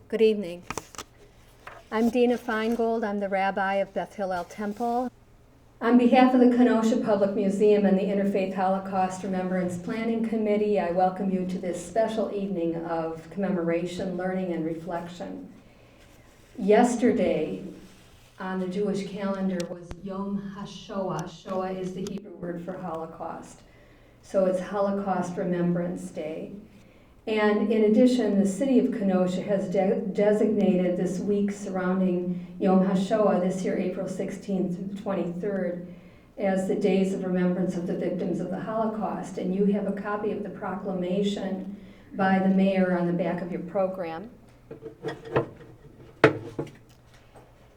Good evening. I'm Dina Feingold. I'm the rabbi of Beth Hillel Temple. On behalf of the Kenosha Public Museum and the Interfaith Holocaust Remembrance Planning Committee, I welcome you to this special evening of commemoration, learning, and reflection. Yesterday on the Jewish calendar was Yom HaShoah. Shoah is the Hebrew word for Holocaust. So it's Holocaust Remembrance Day. And in addition, the city of Kenosha has designated this week surrounding Yom HaShoah, this year April 16th through the 23rd, as the days of remembrance of the victims of the Holocaust. And you have a copy of the proclamation by the mayor on the back of your program.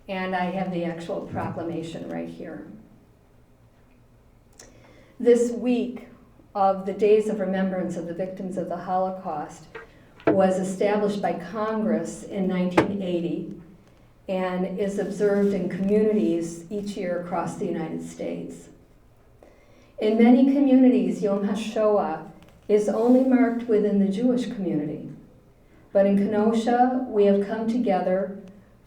And I have the actual proclamation right here. This week of the Days of Remembrance of the Victims of the Holocaust was established by Congress in 1980 and is observed in communities each year across the United States. In many communities, Yom HaShoah is only marked within the Jewish community. But in Kenosha, we have come together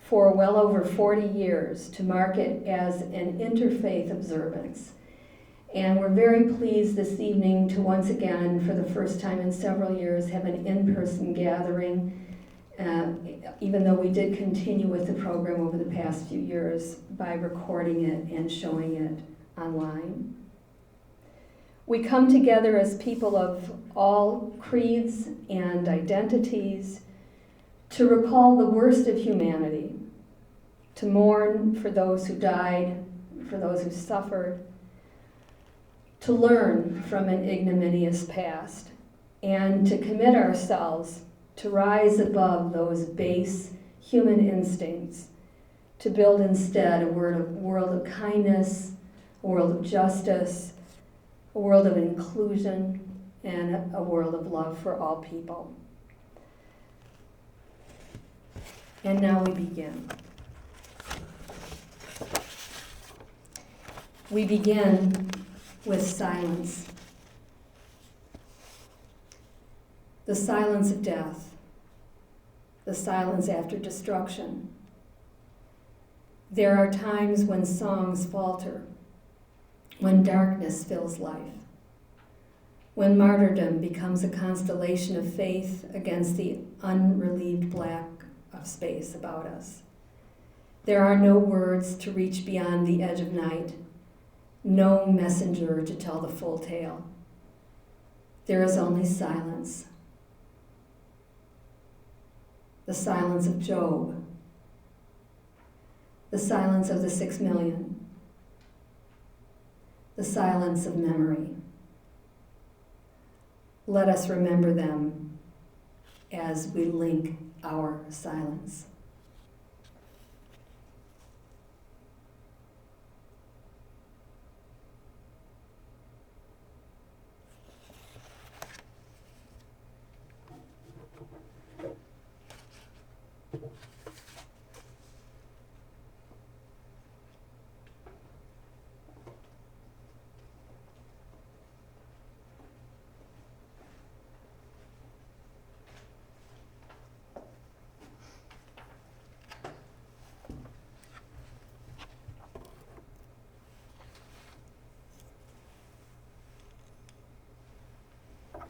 for well over 40 years to mark it as an interfaith observance. And we're very pleased this evening to once again, for the first time in several years, have an in-person gathering, even though we did continue with the program over the past few years by recording it and showing it online. We come together as people of all creeds and identities to recall the worst of humanity, to mourn for those who died, for those who suffered, to learn from an ignominious past, and to commit ourselves to rise above those base human instincts, to build instead a world of kindness, a world of justice, a world of inclusion, and a world of love for all people. And now we begin. We begin with silence. The silence of death, the silence after destruction. There are times when songs falter, when darkness fills life, when martyrdom becomes a constellation of faith against the unrelieved black of space about us. There are no words to reach beyond the edge of night, no messenger to tell the full tale. There is only silence. The silence of Job. The silence of the 6 million. The silence of memory. Let us remember them as we link our silence.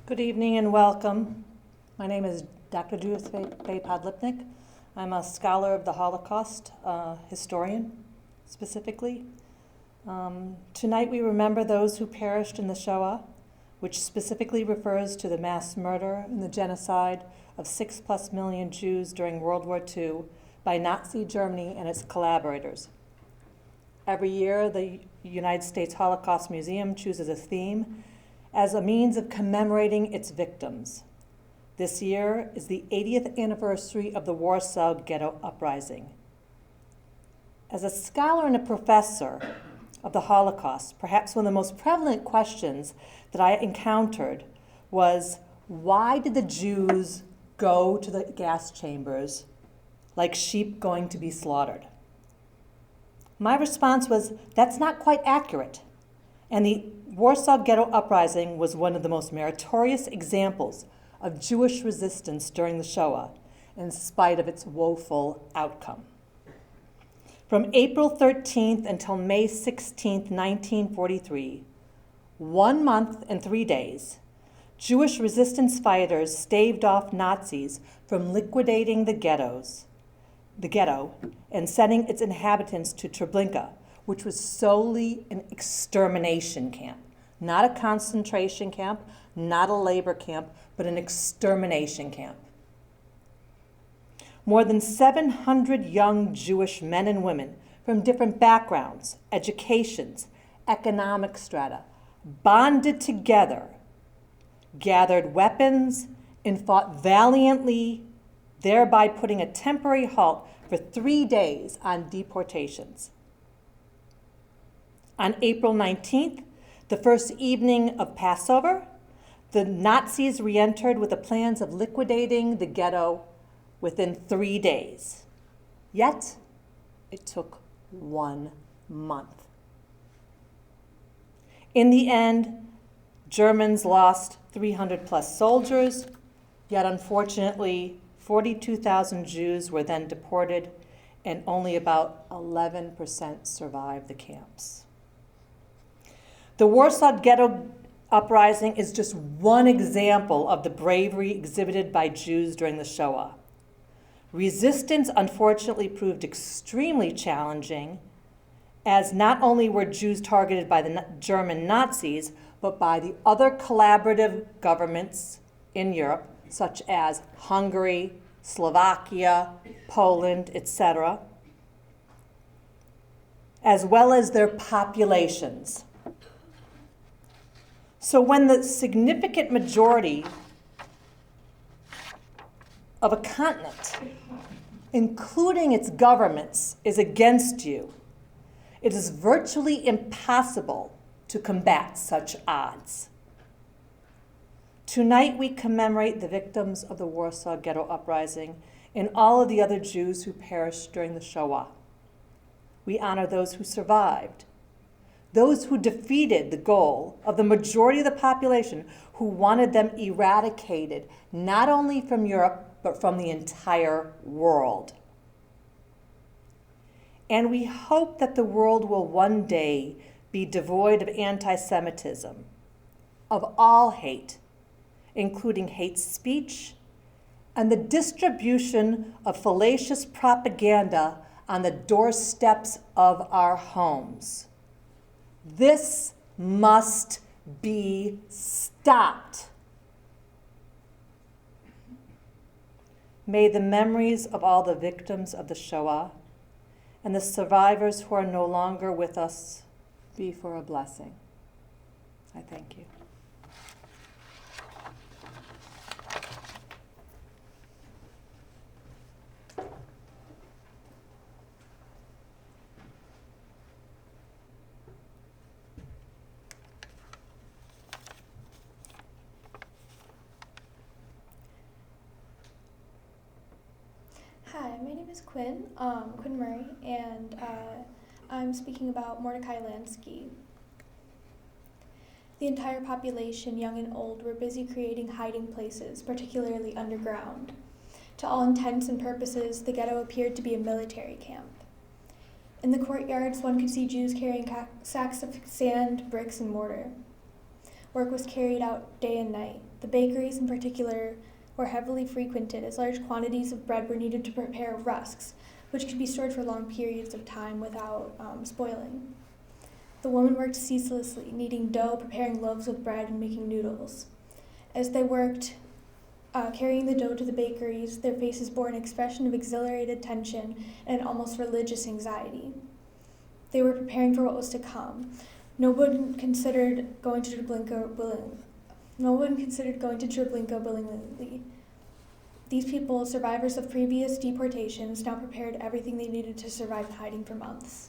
Good evening and welcome. My name is Dr. Judith Faye Podlipnik. I'm a scholar of the Holocaust, historian specifically. Tonight we remember those who perished in the Shoah, which specifically refers to the mass murder and the genocide of 6+ million Jews during World War II by Nazi Germany and its collaborators. Every year, the United States Holocaust Museum chooses a theme as a means of commemorating its victims. This year is the 80th anniversary of the Warsaw Ghetto Uprising. As a scholar and a professor of the Holocaust, perhaps one of the most prevalent questions that I encountered was, why did the Jews go to the gas chambers like sheep going to be slaughtered? My response was, that's not quite accurate. And the Warsaw Ghetto Uprising was one of the most meritorious examples of Jewish resistance during the Shoah, in spite of its woeful outcome. From April 13th until May 16th, 1943, 1 month and 3 days, Jewish resistance fighters staved off Nazis from liquidating the ghetto, and sending its inhabitants to Treblinka, which was solely an extermination camp. Not a concentration camp, not a labor camp, but an extermination camp. More than 700 young Jewish men and women from different backgrounds, educations, economic strata, bonded together, gathered weapons, and fought valiantly, thereby putting a temporary halt for 3 days on deportations. On April 19th, the first evening of Passover, the Nazis re-entered with the plans of liquidating the ghetto within 3 days. Yet, it took 1 month. In the end, Germans lost 300 plus soldiers, yet unfortunately, 42,000 Jews were then deported, and only about 11% survived the camps. The Warsaw Ghetto Uprising is just one example of the bravery exhibited by Jews during the Shoah. Resistance, unfortunately, proved extremely challenging, as not only were Jews targeted by the German Nazis, but by the other collaborative governments in Europe, such as Hungary, Slovakia, Poland, etc., as well as their populations. So when the significant majority of a continent, including its governments, is against you, it is virtually impossible to combat such odds. Tonight we commemorate the victims of the Warsaw Ghetto Uprising and all of the other Jews who perished during the Shoah. We honor those who survived, those who defeated the goal of the majority of the population who wanted them eradicated, not only from Europe, but from the entire world. And we hope that the world will one day be devoid of anti-Semitism, of all hate, including hate speech, and the distribution of fallacious propaganda on the doorsteps of our homes. This must be stopped. May the memories of all the victims of the Shoah and the survivors who are no longer with us be for a blessing. I thank you. Hi, my name is Quinn Murray, and I'm speaking about Mordecai Lansky. The entire population, young and old, were busy creating hiding places, particularly underground. To all intents and purposes, the ghetto appeared to be a military camp. In the courtyards, one could see Jews carrying sacks of sand, bricks, and mortar. Work was carried out day and night. The bakeries, in particular, were heavily frequented, as large quantities of bread were needed to prepare rusks, which could be stored for long periods of time without spoiling. The women worked ceaselessly, kneading dough, preparing loaves of bread, and making noodles. As they worked, carrying the dough to the bakeries, their faces bore an expression of exhilarated tension and almost religious anxiety. They were preparing for what was to come. No one considered going to Treblinka willingly. These people, survivors of previous deportations, now prepared everything they needed to survive hiding for months.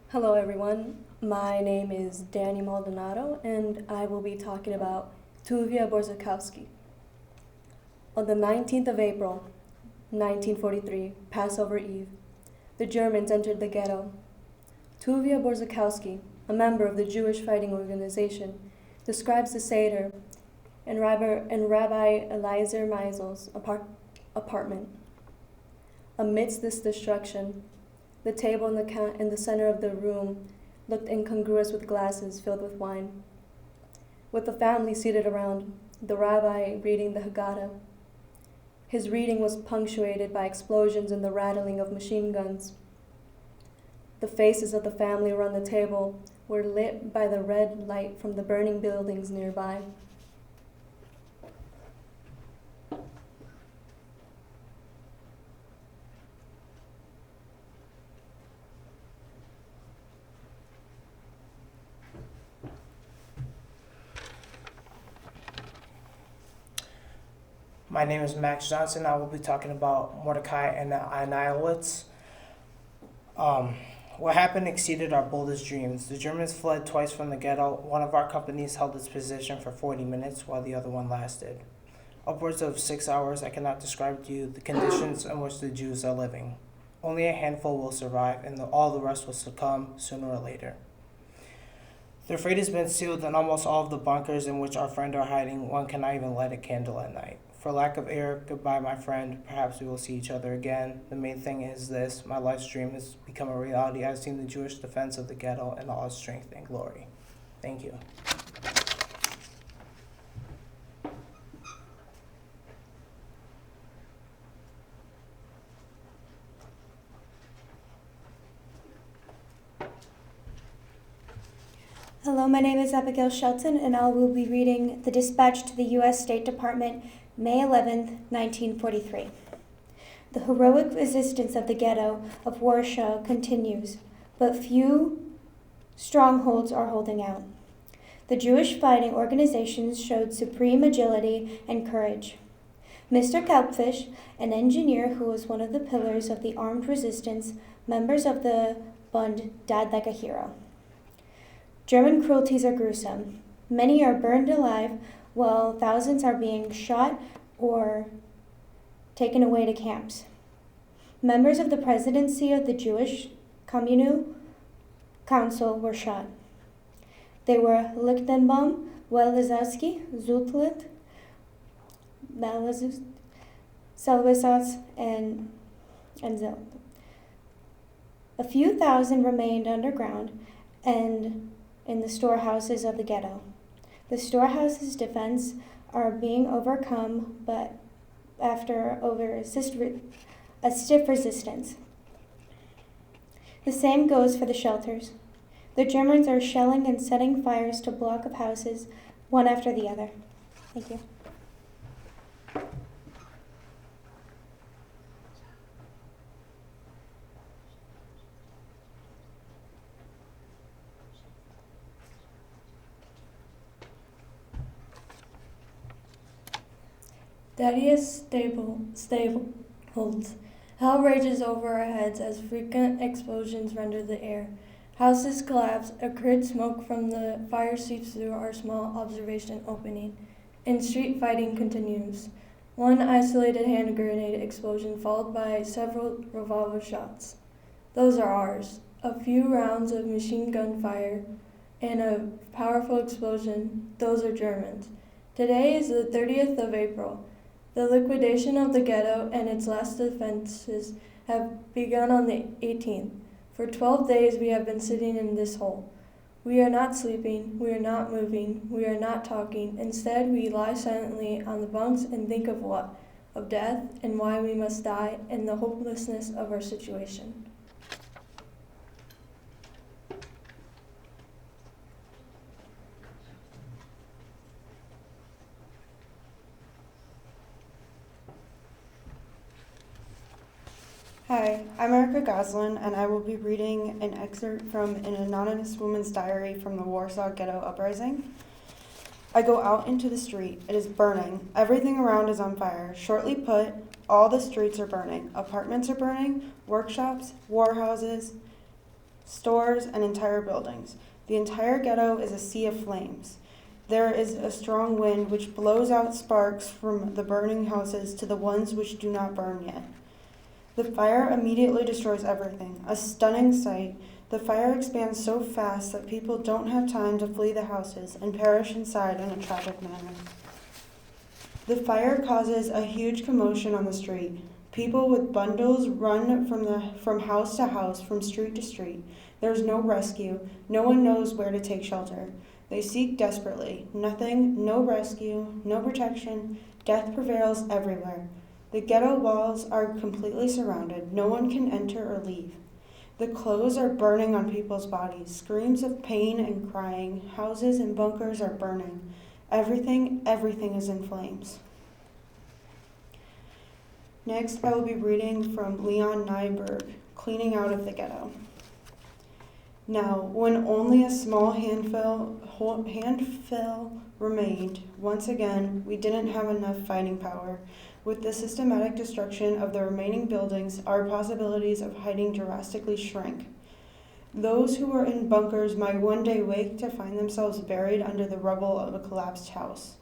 Hello everyone, my name is Danny Maldonado and I will be talking about Tuvia Borzakowski. On the 19th of April, 1943, Passover Eve. The Germans entered the ghetto. Tuvia Borzakowski, a member of the Jewish Fighting Organization, describes the Seder in Rabbi Eliezer Meisel's apartment. Amidst this destruction, the table in the center of the room looked incongruous with glasses filled with wine. With the family seated around, the rabbi reading the Haggadah. His reading was punctuated by explosions and the rattling of machine guns. The faces of the family around the table were lit by the red light from the burning buildings nearby. My name is Max Johnson. I will be talking about Mordecai and the Annihilowitz. What happened exceeded our boldest dreams. The Germans fled twice from the ghetto. One of our companies held its position for 40 minutes while the other one lasted. Upwards of 6 hours. I cannot describe to you the conditions in which the Jews are living. Only a handful will survive, and all the rest will succumb sooner or later. Their fate has been sealed in almost all of the bunkers in which our friends are hiding. One cannot even light a candle at night. For lack of air, goodbye, my friend. Perhaps we will see each other again. The main thing is this: my life's dream has become a reality. I've seen the Jewish defense of the ghetto in all its strength and glory. Thank you. Hello, my name is Abigail Shelton, and I will be reading the dispatch to the U.S. State Department, May 11, 1943. The heroic resistance of the ghetto of Warsaw continues, but few strongholds are holding out. The Jewish fighting organizations showed supreme agility and courage. Mr. Kalbfish, an engineer who was one of the pillars of the armed resistance, members of the Bund, died like a hero. German cruelties are gruesome. Many are burned alive, while thousands are being shot or taken away to camps. Members of the presidency of the Jewish Communal Council were shot. They were Lichtenbaum, Welizowski, Zutlit, Selvisas, and Zil. A few thousand remained underground and in the storehouses of the ghetto. The storehouses' defense are being overcome, but after a stiff resistance. The same goes for the shelters. The Germans are shelling and setting fires to block up houses, one after the other. Thank you. Thaddeus Stapleholtz. Hell rages over our heads as frequent explosions render the air. Houses collapse, acrid smoke from the fire seeps through our small observation opening, and street fighting continues. One isolated hand grenade explosion followed by several revolver shots. Those are ours. A few rounds of machine gun fire and a powerful explosion. Those are Germans. Today is the 30th of April. The liquidation of the ghetto and its last defenses have begun on the 18th. For 12 days we have been sitting in this hole. We are not sleeping, we are not moving, we are not talking. Instead, we lie silently on the bunks and think of what? Of death and why we must die and the hopelessness of our situation. Hi, I'm Erica Goslin, and I will be reading an excerpt from an anonymous woman's diary from the Warsaw Ghetto Uprising. I go out into the street. It is burning. Everything around is on fire. Shortly put, all the streets are burning. Apartments are burning, workshops, warehouses, stores, and entire buildings. The entire ghetto is a sea of flames. There is a strong wind which blows out sparks from the burning houses to the ones which do not burn yet. The fire immediately destroys everything, a stunning sight. The fire expands so fast that people don't have time to flee the houses and perish inside in a tragic manner. The fire causes a huge commotion on the street. People with bundles run from house to house, from street to street. There is no rescue. No one knows where to take shelter. They seek desperately. Nothing, no rescue, no protection. Death prevails everywhere. The ghetto walls are completely surrounded. No one can enter or leave. The clothes are burning on people's bodies. Screams of pain and crying. Houses and bunkers are burning. Everything is in flames. Next, I will be reading from Leon Nyberg, Cleaning Out of the Ghetto. Now, when only a small handful remained, once again, we didn't have enough fighting power. With the systematic destruction of the remaining buildings, our possibilities of hiding drastically shrank. Those who were in bunkers might one day wake to find themselves buried under the rubble of a collapsed house.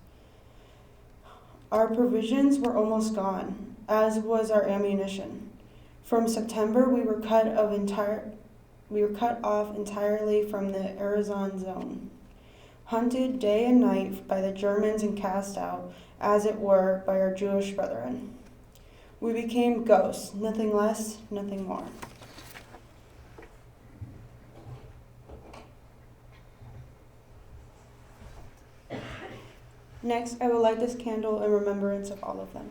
Our provisions were almost gone, as was our ammunition. From September, we were cut off entirely from the Arizona zone, hunted day and night by the Germans and cast out, as it were, by our Jewish brethren. We became ghosts, nothing less, nothing more. Next, I will light this candle in remembrance of all of them.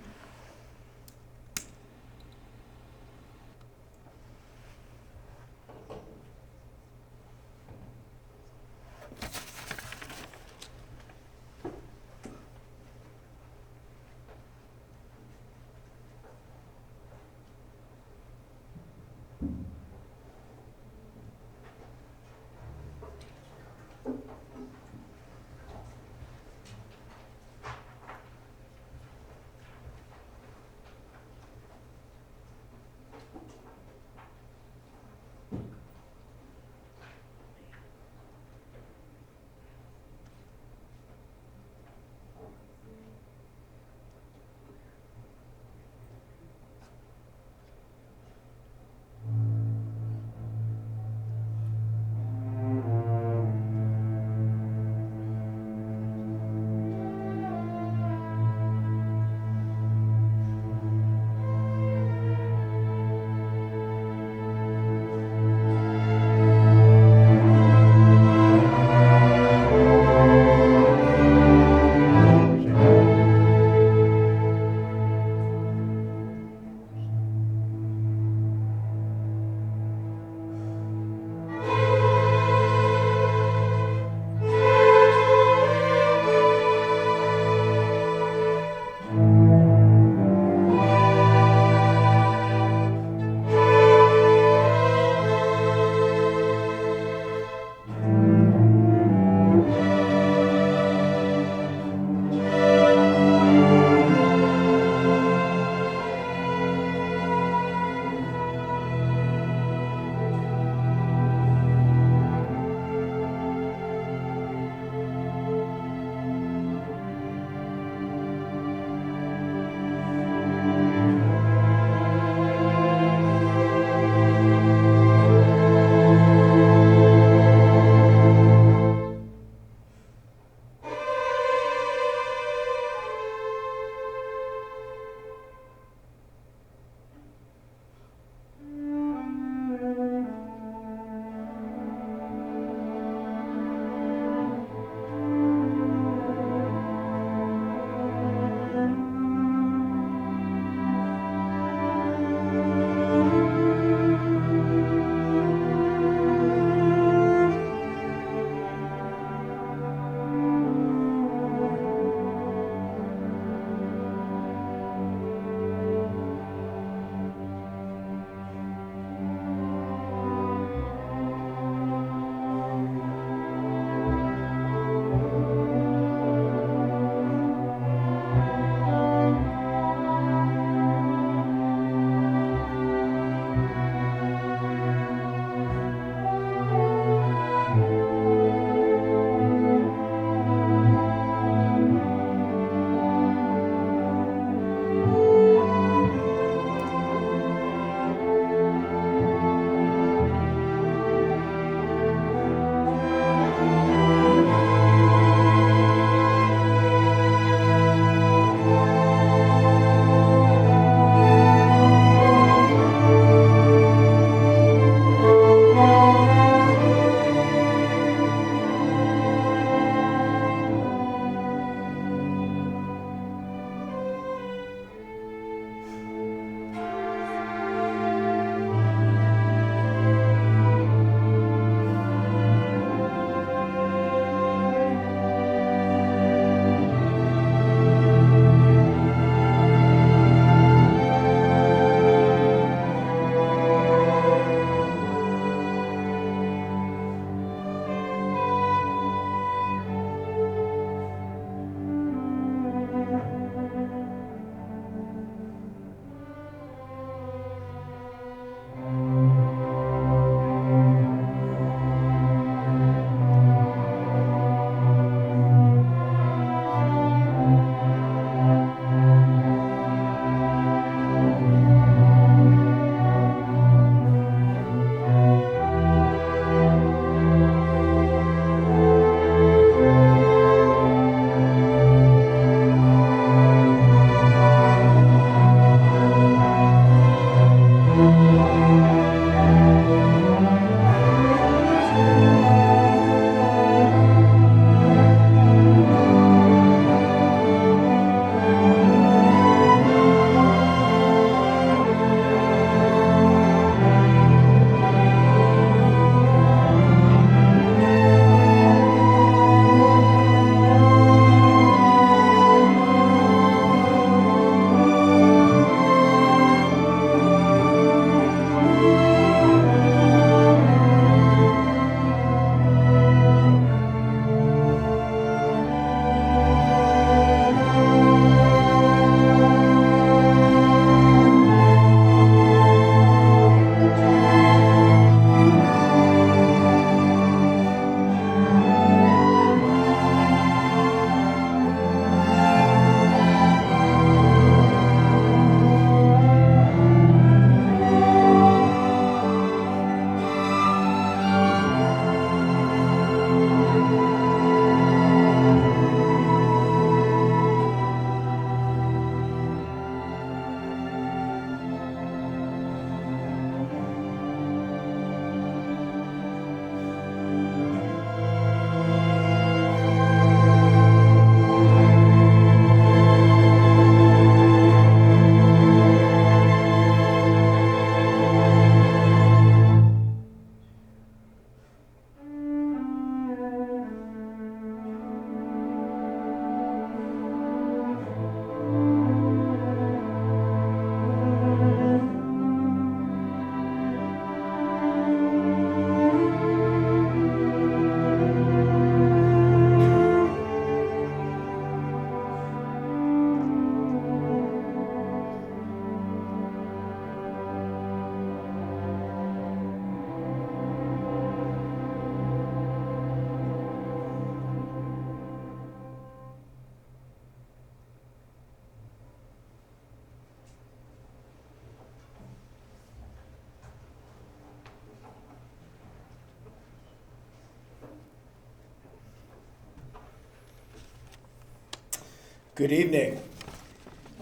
Good evening.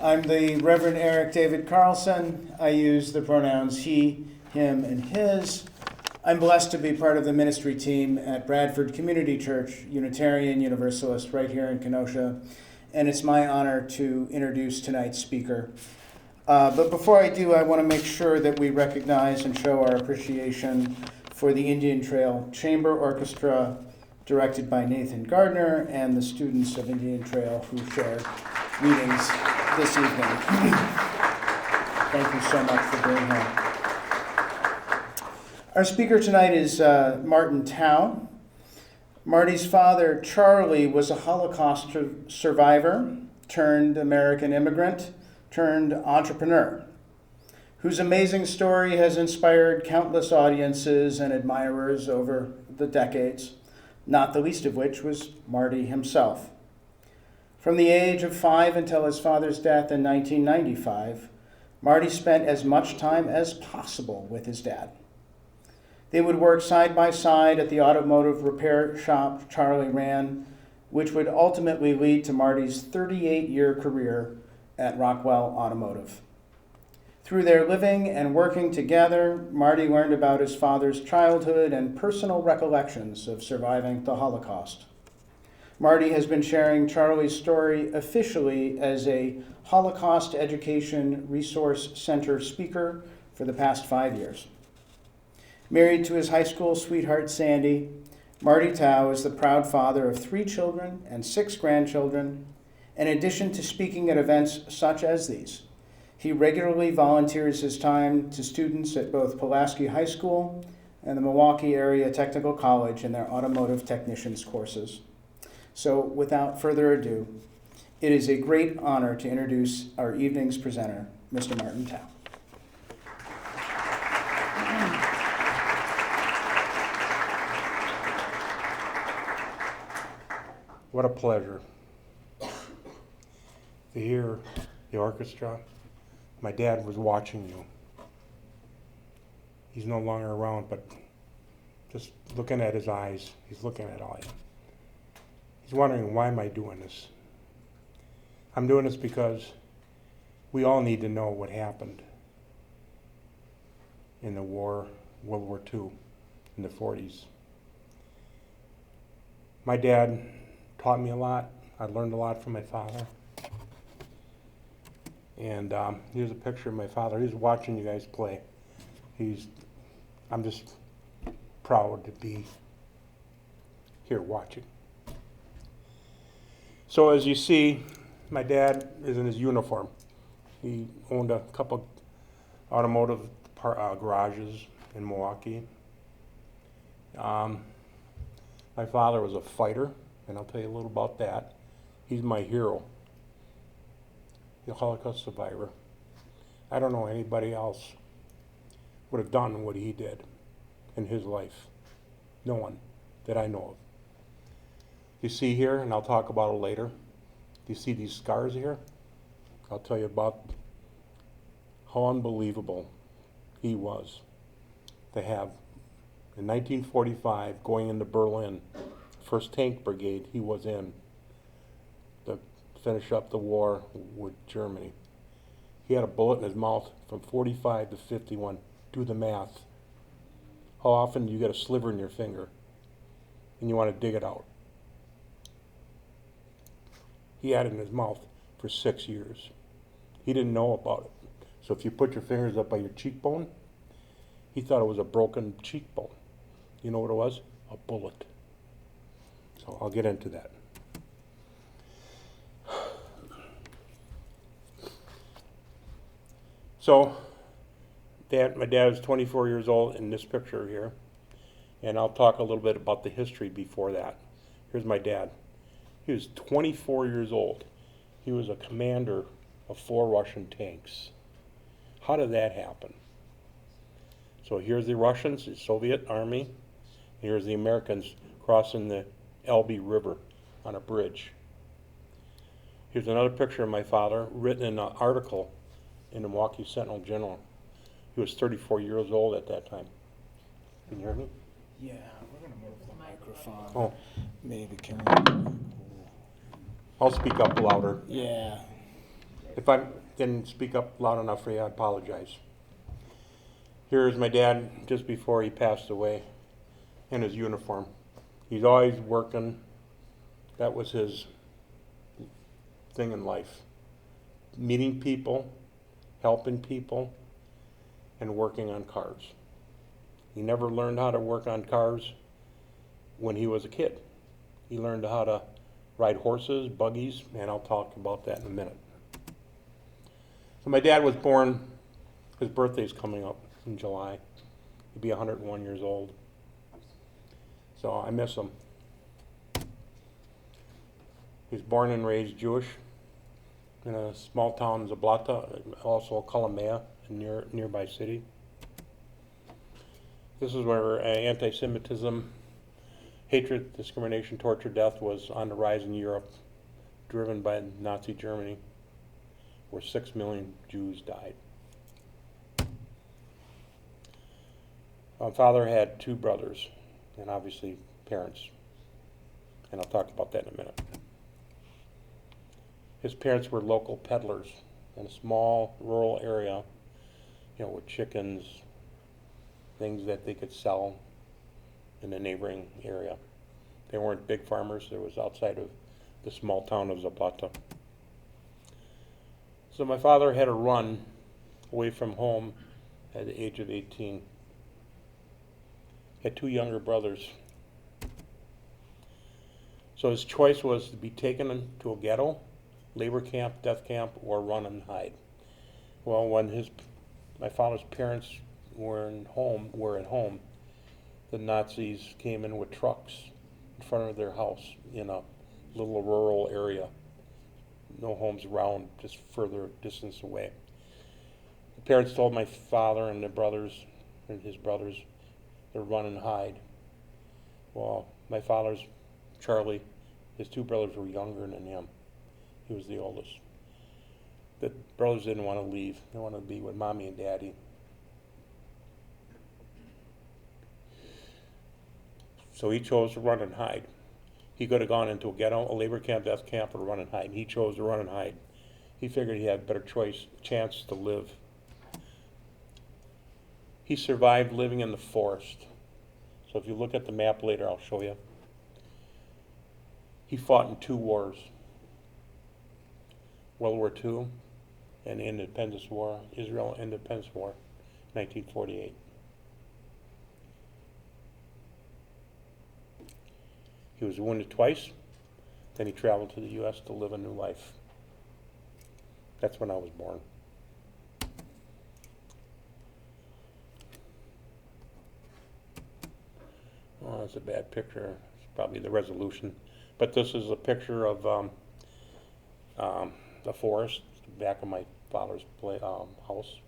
I'm the Reverend Eric David Carlson. I use the pronouns he, him, and his. I'm blessed to be part of the ministry team at Bradford Community Church, Unitarian Universalist, right here in Kenosha, and it's my honor to introduce tonight's speaker. But before I do, I want to make sure that we recognize and show our appreciation for the Indian Trail Chamber Orchestra, directed by Nathan Gardner, and the students of Indian Trail who shared readings this evening. Thank you so much for being here. Our speaker tonight is Marty Thau. Marty's father, Charlie, was a Holocaust survivor turned American immigrant turned entrepreneur, whose amazing story has inspired countless audiences and admirers over the decades, not the least of which was Marty himself. From the age of 5 until his father's death in 1995, Marty spent as much time as possible with his dad. They would work side by side at the automotive repair shop Charlie ran, which would ultimately lead to Marty's 38-year career at Rockwell Automotive. Through their living and working together, Marty learned about his father's childhood and personal recollections of surviving the Holocaust. Marty has been sharing Charlie's story officially as a Holocaust Education Resource Center speaker for the past 5 years. Married to his high school sweetheart, Sandy, Marty Thau is the proud father of 3 children and 6 grandchildren. In addition to speaking at events such as these, he regularly volunteers his time to students at both Pulaski High School and the Milwaukee Area Technical College in their automotive technicians courses. So without further ado, it is a great honor to introduce our evening's presenter, Mr. Marty Thau. What a pleasure to hear the orchestra. My dad was watching you. He's no longer around, but just looking at his eyes, he's looking at all of you. He's wondering, why am I doing this? I'm doing this because we all need to know what happened in the war, World War II, in the 40s. My dad taught me a lot. I learned a lot from my father. And here's a picture of my father. He's watching you guys play. I'm just proud to be here watching. So as you see, my dad is in his uniform. He owned a couple automotive garages in Milwaukee. My father was a fighter, and I'll tell you a little about that. He's my hero. The Holocaust survivor. I don't know anybody else would have done what he did in his life. No one that I know of. You see here, and I'll talk about it later, do you see these scars here? I'll tell you about how unbelievable he was to have, in 1945, going into Berlin, 1st Tank Brigade he was in, to finish up the war with Germany. He had a bullet in his mouth from 45 to 51. Do the math. How often do you get a sliver in your finger and you want to dig it out? He had it in his mouth for 6 years. He didn't know about it. So if you put your fingers up by your cheekbone, he thought it was a broken cheekbone. You know what it was? A bullet. So I'll get into that. So my dad was 24 years old in this picture here. And I'll talk a little bit about the history before that. Here's my dad. He was 24 years old. He was a commander of 4 Russian tanks. How did that happen? So here's the Russians, the Soviet army. Here's the Americans crossing the Elbe River on a bridge. Here's another picture of my father, written in an article in the Milwaukee Sentinel Journal. He was 34 years old at that time. Can you hear me? Yeah, we're going to move the microphone. Oh. Maybe can I'll speak up louder. Yeah. If I didn't speak up loud enough for you, I apologize. Here's my dad just before he passed away in his uniform. He's always working. That was his thing in life. Meeting people, helping people, and working on cars. He never learned how to work on cars when he was a kid. He learned how to ride horses, buggies, and I'll talk about that in a minute. So my dad was born, his birthday's coming up in July. He'll be 101 years old. So I miss him. He was born and raised Jewish in a small town, Zablata, also Kolomea, a nearby city. This is where anti-Semitism, hatred, discrimination, torture, death was on the rise in Europe, driven by Nazi Germany, where 6 million Jews died. My father had 2 brothers, and obviously parents, and I'll talk about that in a minute. His parents were local peddlers in a small rural area, with chickens, things that they could sell in the neighboring area. They weren't big farmers. It was outside of the small town of Zablata. So my father had to run away from home at the age of 18. He had 2 younger brothers. So his choice was to be taken to a ghetto, labor camp, death camp, or run and hide. Well, when my father's parents were at home, the Nazis came in with trucks in front of their house in a little rural area. No homes around, just further distance away. The parents told my father and his brothers, to run and hide. Well, my father's, Charlie, his 2 brothers were younger than him. He was the oldest. The brothers didn't want to leave. They wanted to be with mommy and daddy. So he chose to run and hide. He could have gone into a ghetto, a labor camp, death camp, or run and hide. He chose to run and hide. He figured he had a better chance to live. He survived living in the forest. So if you look at the map later, I'll show you. He fought in 2 wars. World War II and the Independence War, Israel Independence War, 1948. He was wounded twice, then he traveled to the U.S. to live a new life. That's when I was born. Oh, that's a bad picture. It's probably the resolution. But this is a picture of the forest, the back of my father's house,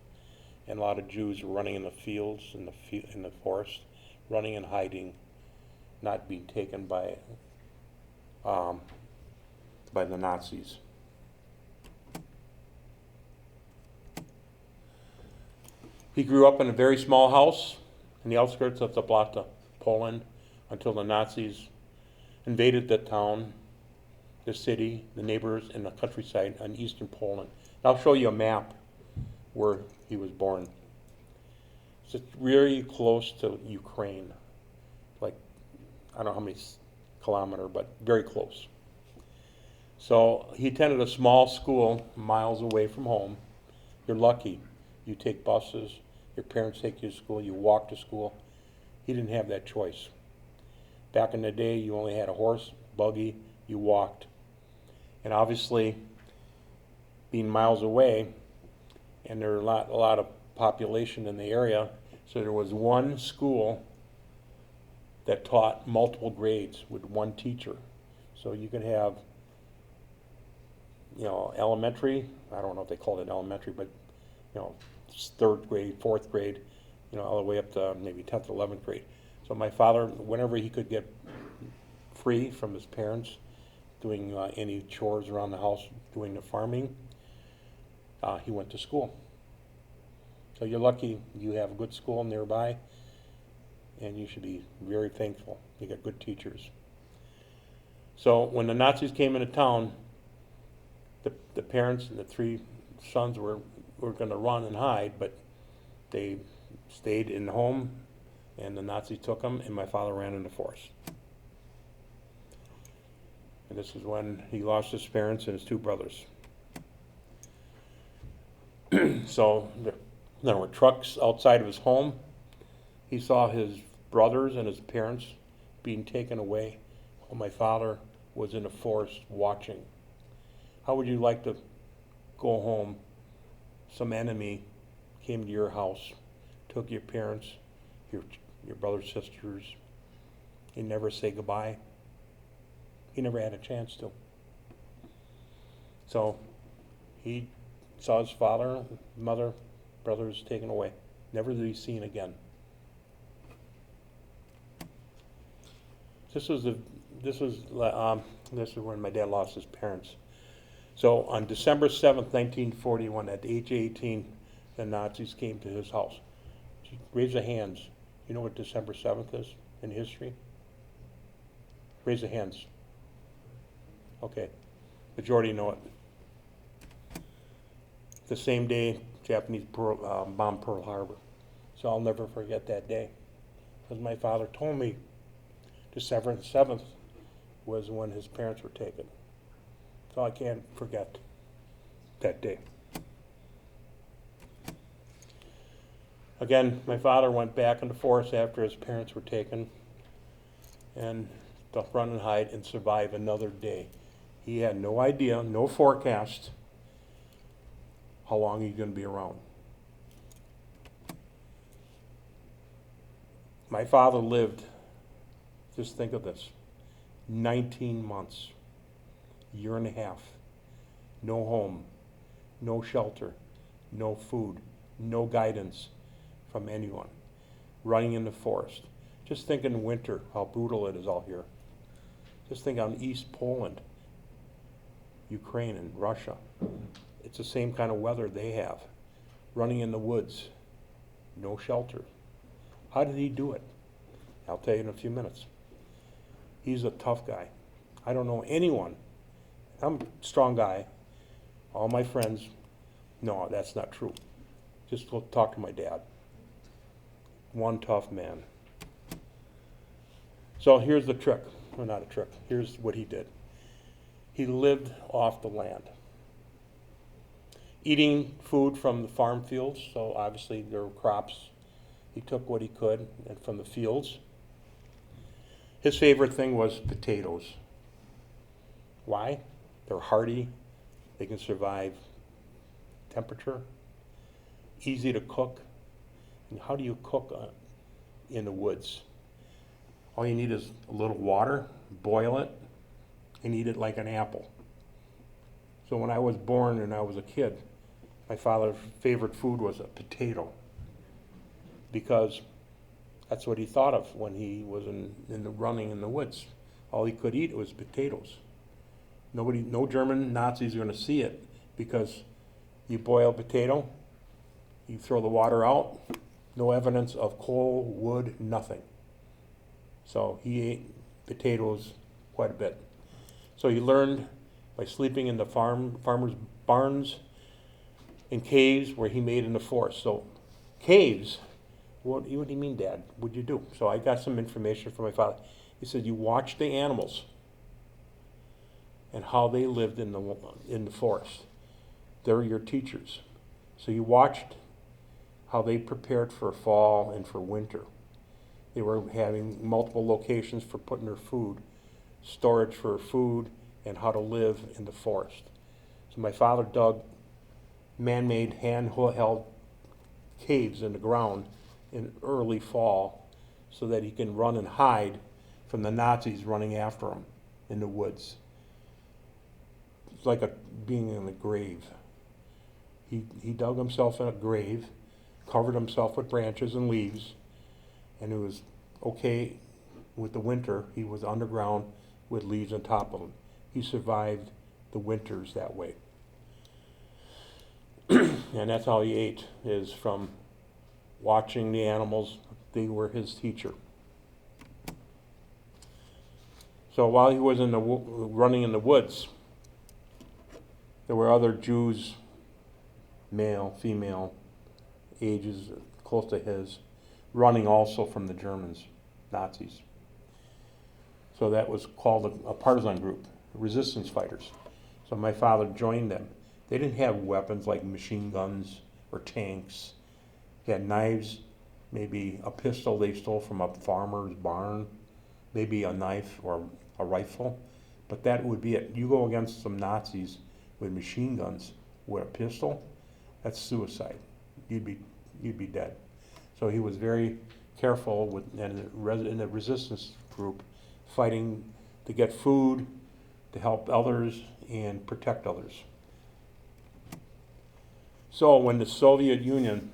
and a lot of Jews running in the fields, in the forest, running and hiding, not being taken by the Nazis. He grew up in a very small house in the outskirts of Zablata, Poland, until the Nazis invaded the town, the city, the neighbors, and the countryside in eastern Poland. I'll show you a map where he was born. So it's really close to Ukraine, like, I don't know how many kilometers, but very close. So he attended a small school miles away from home. You're lucky. You take buses, your parents take you to school, you walk to school. He didn't have that choice. Back in the day, you only had a horse, buggy, you walked. And obviously, being miles away, and there were a lot of population in the area, so there was one school that taught multiple grades with one teacher. So you could have, elementary, I don't know if they called it elementary, but, 3rd grade, 4th grade, all the way up to maybe 10th, 11th grade. So my father, whenever he could get free from his parents, doing any chores around the house, doing the farming, he went to school. So you're lucky you have a good school nearby, and you should be very thankful. You got good teachers. So when the Nazis came into town, the parents and the three sons were going to run and hide, but they stayed in the home, and the Nazis took them, and my father ran in the forest. And this is when he lost his parents and his two brothers. So there were trucks outside of his home. He saw his brothers and his parents being taken away while my father was in the forest watching. How would you like to go home? Some enemy came to your house, took your parents, your brothers, sisters, and never say goodbye. He never had a chance to. So he saw his father, mother, brothers taken away. Never to be seen again. This is when my dad lost his parents. So on December 7th, 1941, at the age of 18, the Nazis came to his house. Raise your hands. You know what December 7th is in history? Raise your hands. Okay. Majority know it. The same day, Japanese bombed Pearl Harbor. So I'll never forget that day. Because my father told me December 7th was when his parents were taken. So I can't forget that day. Again, my father went back in the forest after his parents were taken and to run and hide and survive another day. He had no idea, no forecast, how long he's going to be around. My father lived, just think of this, 19 months, year and a half, no home, no shelter, no food, no guidance from anyone, running in the forest. Just think in winter, how brutal it is out here. Just think on East Poland, Ukraine and Russia. It's the same kind of weather they have. Running in the woods, no shelter. How did he do it? I'll tell you in a few minutes. He's a tough guy. I don't know anyone. I'm a strong guy. All my friends, no, that's not true. Just go talk to my dad. One tough man. So here's the trick. Well, not a trick. Here's what he did. He lived off the land, eating food from the farm fields. So obviously there were crops. He took what he could and from the fields. His favorite thing was potatoes. Why? They're hardy. They can survive temperature. Easy to cook. And how do you cook in the woods? All you need is a little water, boil it, and eat it like an apple. So when I was born and I was a kid, my father's favorite food was a potato, because that's what he thought of when he was running in the woods. All he could eat was potatoes. No German Nazis are going to see it, because you boil a potato, you throw the water out, no evidence of coal, wood, nothing. So he ate potatoes quite a bit. So he learned by sleeping in the farmers' barns and caves where he made in the forest. So caves, what do you mean, Dad? What'd you do? So I got some information from my father. He said, you watch the animals and how they lived in the forest. They're your teachers. So you watched how they prepared for fall and for winter. They were having multiple locations for putting their food, storage for food, and how to live in the forest. So my father dug man-made, hand-held caves in the ground in early fall so that he can run and hide from the Nazis running after him in the woods. It's like being in a grave. He dug himself in a grave, covered himself with branches and leaves, and it was okay with the winter. He was underground with leaves on top of him. He survived the winters that way. And that's how he ate, is from watching the animals. They were his teacher. So while he was running in the woods, There were other Jews, male, female, ages close to his, running also from the Germans, Nazis. So that was called a partisan group, resistance fighters. So my father joined them. They didn't have weapons like machine guns or tanks. They had knives, maybe a pistol they stole from a farmer's barn, maybe a knife or a rifle, but that would be it. You go against some Nazis with machine guns with a pistol, that's suicide. You'd be dead. So he was very careful with in the resistance group, fighting to get food, to help others, and protect others. So when the Soviet Union,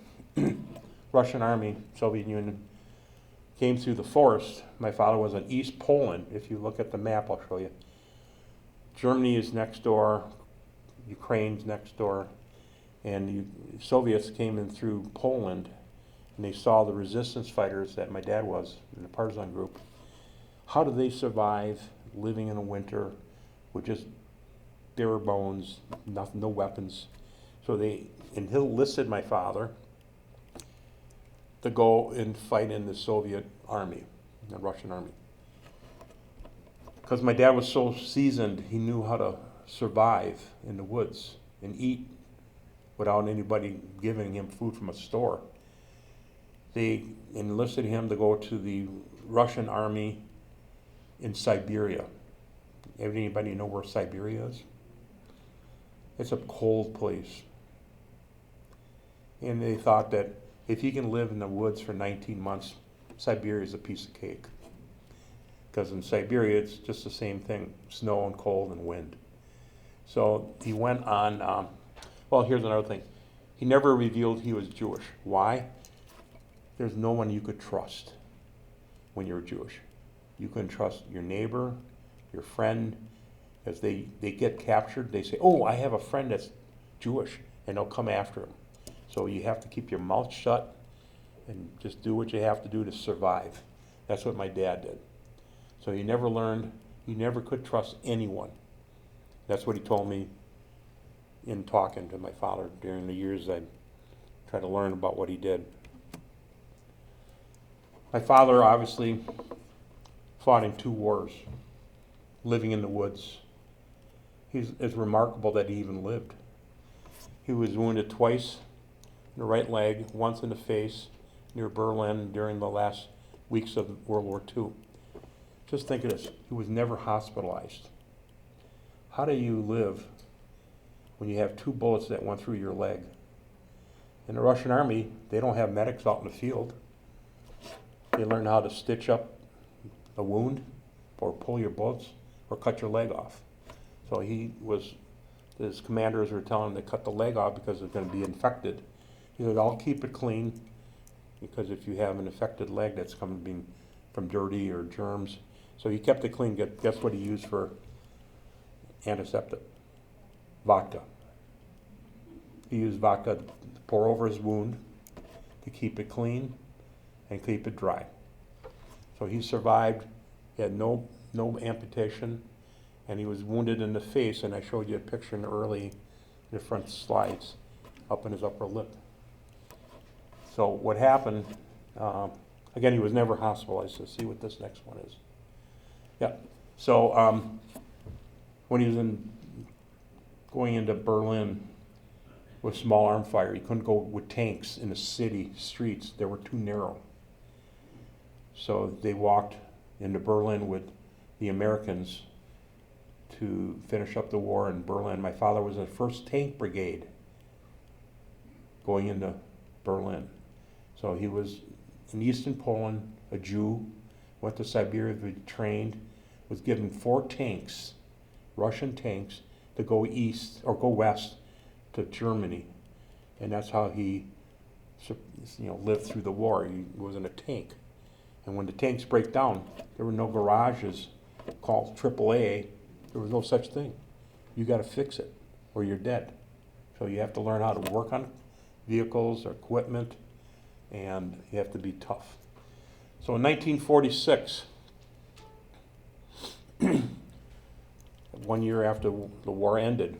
Russian Army, Soviet Union, came through the forest, my father was in East Poland. If you look at the map, I'll show you. Germany is next door, Ukraine's next door, and the Soviets came in through Poland, and they saw the resistance fighters that my dad was in the partisan group. How do they survive living in the winter with just bare bones, nothing, no weapons? So they enlisted my father to go and fight in the Soviet army, the Russian army. Because my dad was so seasoned, he knew how to survive in the woods and eat without anybody giving him food from a store. They enlisted him to go to the Russian army in Siberia. Anybody know where Siberia is? It's a cold place. And they thought that if you can live in the woods for 19 months, Siberia is a piece of cake. Because in Siberia, it's just the same thing, snow and cold and wind. So he went on, well, here's another thing. He never revealed he was Jewish. Why? There's no one you could trust when you're Jewish. You couldn't trust your neighbor, your friend, as they get captured. They say, oh, I have a friend that's Jewish, and they'll come after him. So you have to keep your mouth shut and just do what you have to do to survive. That's what my dad did. So he never learned, he never could trust anyone. That's what he told me in talking to my father during the years I tried to learn about what he did. My father obviously fought in 2 wars, living in the woods. It's remarkable that he even lived. He was wounded twice in the right leg, once in the face near Berlin during the last weeks of World War II. Just think of this, he was never hospitalized. How do you live when you have 2 bullets that went through your leg? In the Russian army, they don't have medics out in the field. They learn how to stitch up a wound or pull your bullets or cut your leg off. So his commanders were telling him to cut the leg off because it's going to be infected. He said, I'll keep it clean, because if you have an infected leg, that's coming from dirty or germs. So he kept it clean. Guess what he used for antiseptic? Vodka. He used vodka to pour over his wound to keep it clean and keep it dry. So he survived. He had no amputation, and he was wounded in the face, and I showed you a picture in the front slides, up in his upper lip. So what happened, again, he was never hospitalized. Let's see what this next one is. Yeah, so when he was going into Berlin with small arm fire, he couldn't go with tanks in the city streets. They were too narrow. So they walked into Berlin with the Americans to finish up the war in Berlin. My father was in the 1st Tank Brigade going into Berlin. So he was in Eastern Poland, a Jew, went to Siberia to be trained, was given 4 tanks, Russian tanks, to go east or go west to Germany. And that's how he lived through the war. He was in a tank. And when the tanks break down, there were no garages called AAA. There was no such thing. You got to fix it or you're dead. So you have to learn how to work on vehicles or equipment, and you have to be tough. So in 1946, 1 year after the war ended,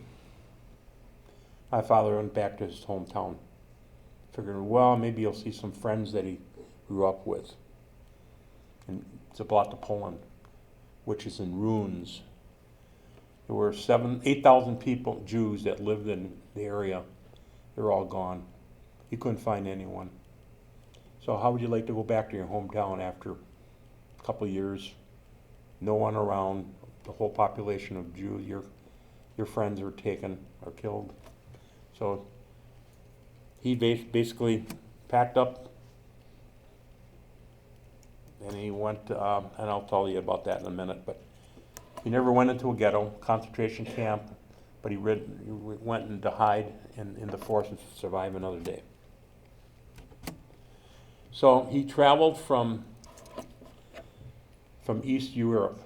My father went back to his hometown, figuring, well, maybe he'll see some friends that he grew up with. And it's about Poland, which is in ruins. There were 8,000 people, Jews, that lived in the area. They're all gone. You couldn't find anyone. So how would you like to go back to your hometown after a couple of years? No one around, the whole population of Jews, your friends are taken or killed. So he basically packed up and he went, and I'll tell you about that in a minute, but he never went into a ghetto, concentration camp, but he went in to hide in the forest and survive another day. So he traveled from East Europe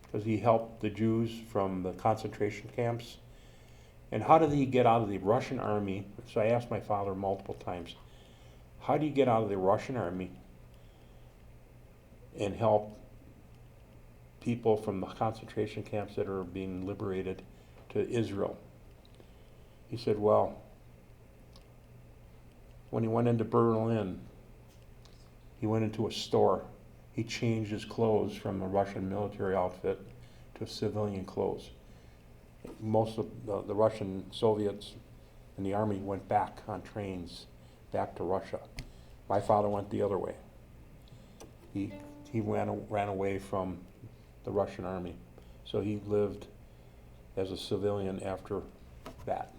because he helped the Jews from the concentration camps. And how did he get out of the Russian army? So I asked my father multiple times, how do you get out of the Russian army and help people from the concentration camps that are being liberated to Israel? He said, well, when he went into Berlin, he went into a store. He changed his clothes from a Russian military outfit to civilian clothes. Most of the Russian Soviets and the army went back on trains back to Russia. My father went the other way. He ran away from the Russian army. So he lived as a civilian after that.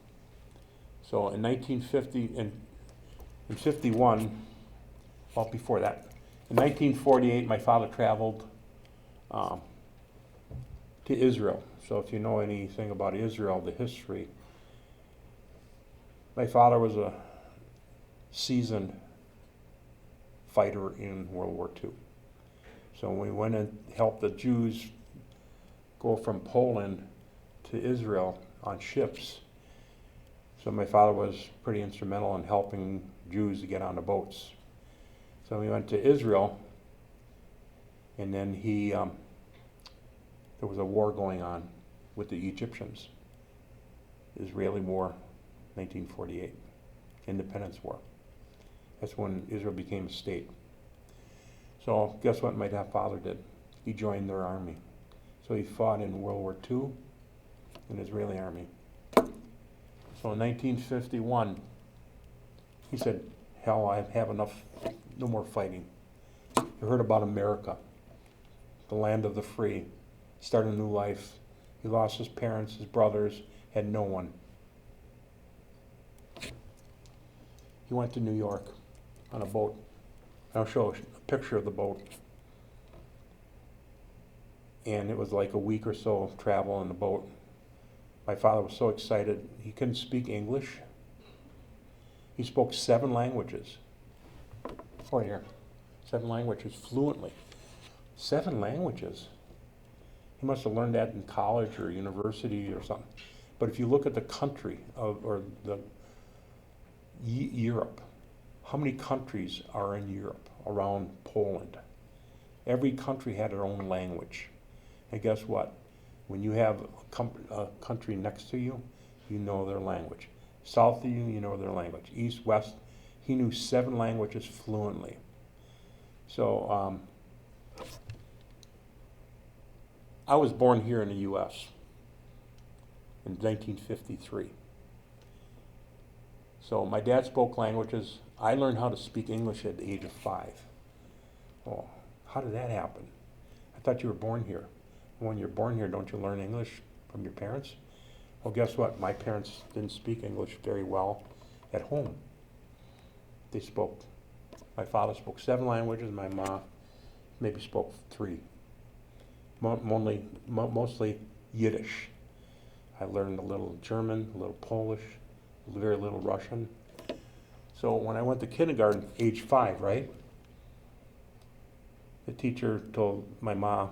So in 1950, in 51, well, before that, in 1948, my father traveled to Israel. So if you know anything about Israel, the history, my father was a seasoned fighter in World War II. So we went and helped the Jews go from Poland to Israel on ships. So my father was pretty instrumental in helping Jews to get on the boats. So we went to Israel, and then there was a war going on with the Egyptians. Israeli War, 1948, Independence War. That's when Israel became a state. So guess what my father did? He joined their army. So he fought in World War II in the Israeli army. So in 1951, he said, hell, I have enough, no more fighting. You heard about America, the land of the free, start a new life. He lost his parents, his brothers, had no one. He went to New York on a boat. I'll show a picture of the boat. And it was like a week or so of travel in the boat. My father was so excited. He couldn't speak English. He spoke 7 languages. Oh, here. 7 languages fluently. 7 languages. He must have learned that in college or university or something. But if you look at the country or the Europe, how many countries are in Europe around Poland? Every country had their own language. And guess what? When you have a country next to you, you know their language. South of you, you know their language. East, west, he knew 7 languages fluently. So I was born here in the U.S. in 1953. So my dad spoke languages. I learned how to speak English at the age of 5. Oh, how did that happen? I thought you were born here. When you're born here, don't you learn English from your parents? Well, guess what? My parents didn't speak English very well at home. My father spoke 7 languages, my mom maybe spoke 3. Mostly Yiddish. I learned a little German, a little Polish, very little Russian. So when I went to kindergarten, age 5, right? The teacher told my mom,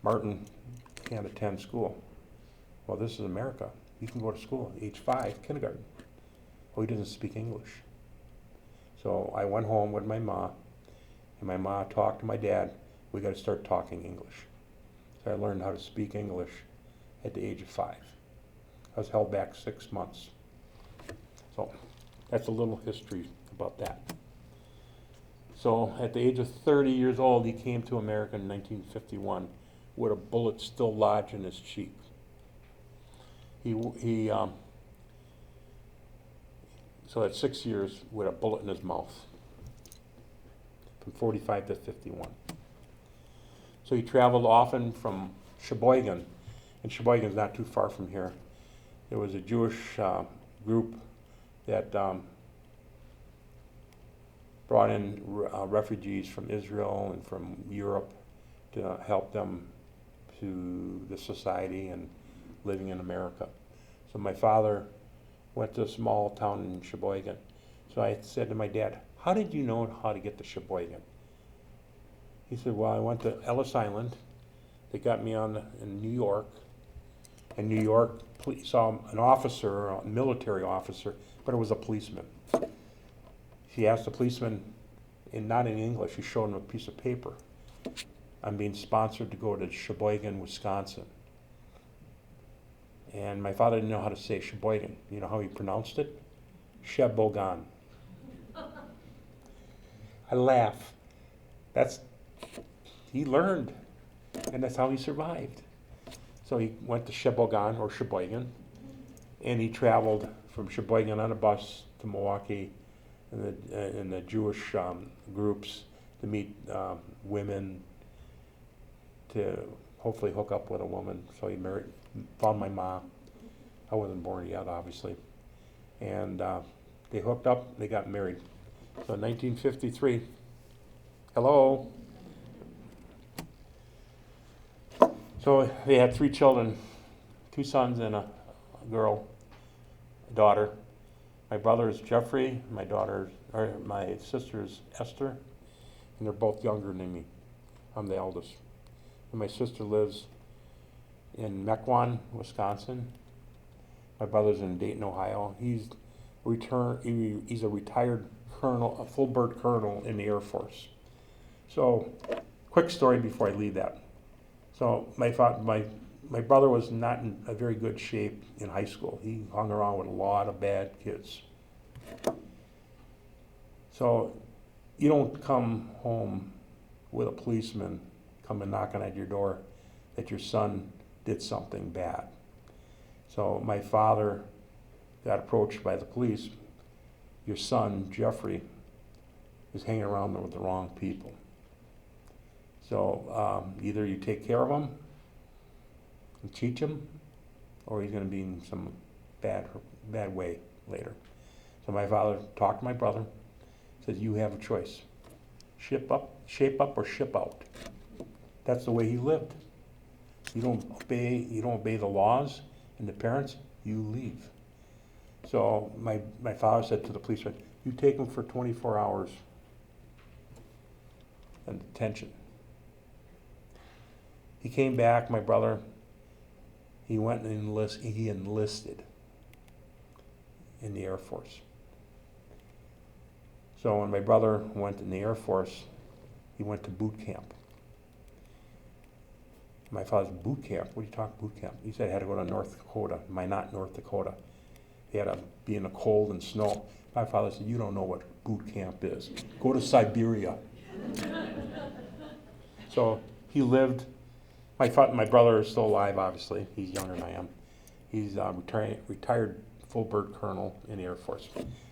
Martin can't attend school. Well, this is America. You can go to school at age 5, kindergarten. Well, he doesn't speak English. So I went home with my mom, and my mom talked to my dad. We got to start talking English. So I learned how to speak English at the age of 5. I was held back 6 months. So that's a little history about that. So at the age of 30 years old, he came to America in 1951 with a bullet still lodged in his cheek. So at 6 years with a bullet in his mouth, from 45 to 51. So he traveled often from Sheboygan, and Sheboygan's not too far from here. There was a Jewish group that brought in refugees from Israel and from Europe to help them to the society and living in America. So my father went to a small town in Sheboygan. So I said to my dad, how did you know how to get to Sheboygan? He said, well, I went to Ellis Island. They got me in New York. In New York, saw an officer, a military officer, but it was a policeman. He asked the policeman, not in English, he showed him a piece of paper. I'm being sponsored to go to Sheboygan, Wisconsin. And my father didn't know how to say Sheboygan. You know how he pronounced it? Shebogan. I laugh. He learned, and that's how he survived. So he went to Shebogan, or Sheboygan, and he traveled from Sheboygan on a bus to Milwaukee in the Jewish groups to meet women, to hopefully hook up with a woman. So he found my mom. I wasn't born yet, obviously. And they hooked up, they got married. So in 1953, hello. So they had 3 children, 2 sons and a daughter. My brother is Jeffrey, my sister is Esther, and they're both younger than me. I'm the eldest. And my sister lives in Mequon, Wisconsin. My brother's in Dayton, Ohio. He's a retired colonel, a full bird colonel in the Air Force. So, quick story before I leave that. So my brother was not in a very good shape in high school. He hung around with a lot of bad kids. So you don't come home with a policeman coming knocking at your door that your son did something bad. So my father got approached by the police. Your son, Jeffrey, is hanging around with the wrong people. So either you take care of him and teach him, or he's going to be in some bad way later. So my father talked to my brother, said, you have a choice. Shape up, or ship out. That's the way he lived. You don't obey the laws and the parents, you leave. So my father said to the policeman, you take him for 24 hours in detention. He came back, my brother, he went and enlisted in the Air Force. So when my brother went in the Air Force, he went to boot camp. My father's boot camp, what are you talking boot camp? He said I had to go to North Dakota, North Dakota. He had to be in the cold and snow. My father said, you don't know what boot camp is. Go to Siberia. So he lived. My brother is still alive, obviously. He's younger than I am. He's retired full bird colonel in the Air Force.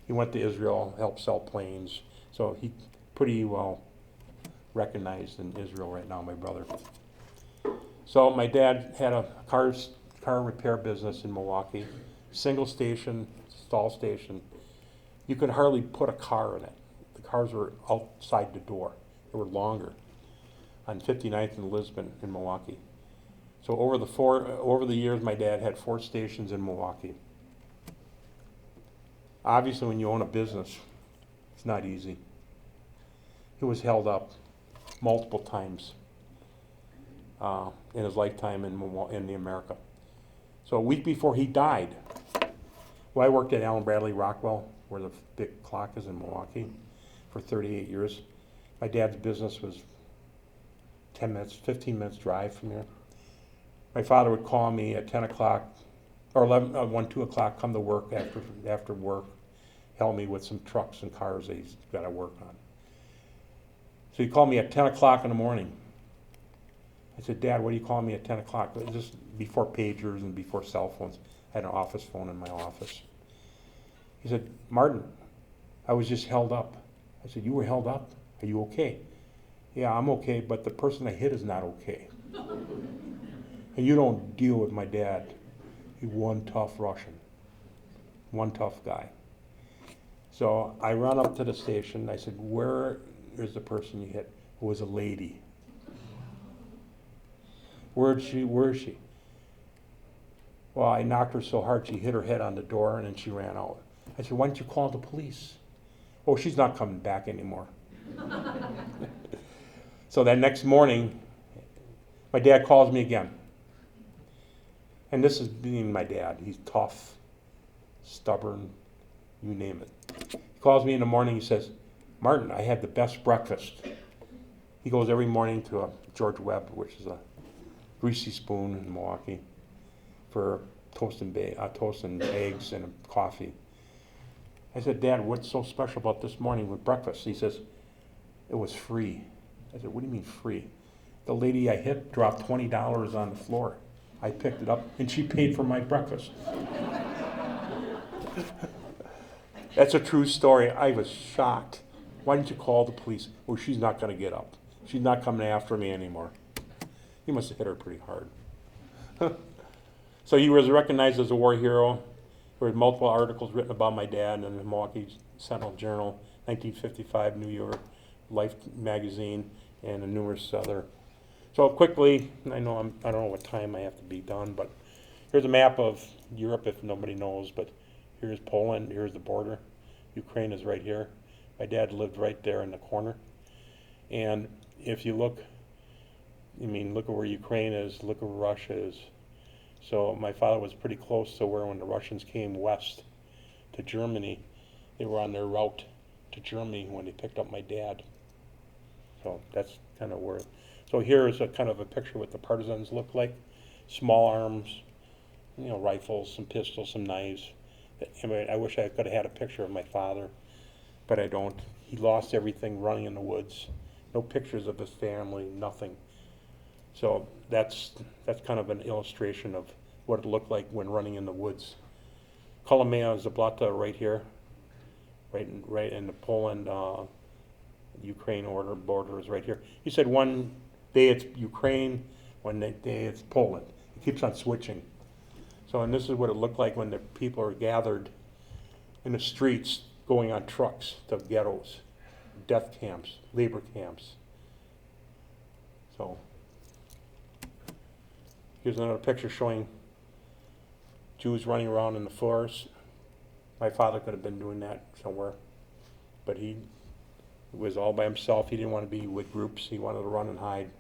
He went to Israel, helped sell planes. So he's pretty well recognized in Israel right now, my brother. So my dad had a car repair business in Milwaukee, single station, stall station. You could hardly put a car in it. The cars were outside the door. They were longer. On 59th and Lisbon in Milwaukee. So over the years, my dad had 4 stations in Milwaukee. Obviously, when you own a business, it's not easy. He was held up multiple times in his lifetime in America. So a week before he died, well, I worked at Allen Bradley Rockwell, where the big clock is in Milwaukee, for 38 years. My dad's business was 15 minutes drive from here. My father would call me at 10 o'clock or 1, 2 o'clock, come to work after work, help me with some trucks and cars that he's got to work on. So he called me at 10 o'clock in the morning. I said, Dad, what do you call me at 10 o'clock? It was just before pagers and before cell phones. I had an office phone in my office. He said, Martin, I was just held up. I said, you were held up? Are you okay? Yeah, I'm okay, but the person I hit is not okay. And you don't deal with my dad. He's one tough Russian. One tough guy. So I run up to the station. I said, where is the person you hit? It was a lady. Where is she? Well, I knocked her so hard she hit her head on the door and then she ran out. I said, why don't you call the police? Oh, she's not coming back anymore. So that next morning, my dad calls me again. And this is being my dad. He's tough, stubborn, you name it. He calls me in the morning, he says, Martin, I had the best breakfast. He goes every morning to a George Webb, which is a greasy spoon in Milwaukee, for toast and eggs and coffee. I said, Dad, what's so special about this morning with breakfast? He says, it was free. I said, what do you mean free? The lady I hit dropped $20 on the floor. I picked it up and she paid for my breakfast. That's a true story. I was shocked. Why didn't you call the police? Well, she's not going to get up. She's not coming after me anymore. He must have hit her pretty hard. So he was recognized as a war hero. There were multiple articles written about my dad in the Milwaukee Sentinel Journal, 1955, New York Life magazine, and numerous other. So quickly, I don't know what time I have to be done, but here's a map of Europe if nobody knows, but here's Poland, here's the border. Ukraine is right here. My dad lived right there in the corner. And if you look, look at where Ukraine is, look at where Russia is. So my father was pretty close to where when the Russians came west to Germany, they were on their route to Germany when they picked up my dad. So that's kind of where. So here is a kind of a picture of what the partisans look like. Small arms, rifles, some pistols, some knives. I wish I could have had a picture of my father, but I don't. He lost everything running in the woods. No pictures of his family, nothing. So that's kind of an illustration of what it looked like when running in the woods. Kolomea Zablata right here, right in the Poland, Ukraine border is right here. He said one day it's Ukraine, one day it's Poland. It keeps on switching. So, and this is what it looked like when the people are gathered in the streets going on trucks to ghettos, death camps, labor camps. So, here's another picture showing Jews running around in the forest. My father could have been doing that somewhere, but he was all by himself. He didn't want to be with groups. He wanted to run and hide.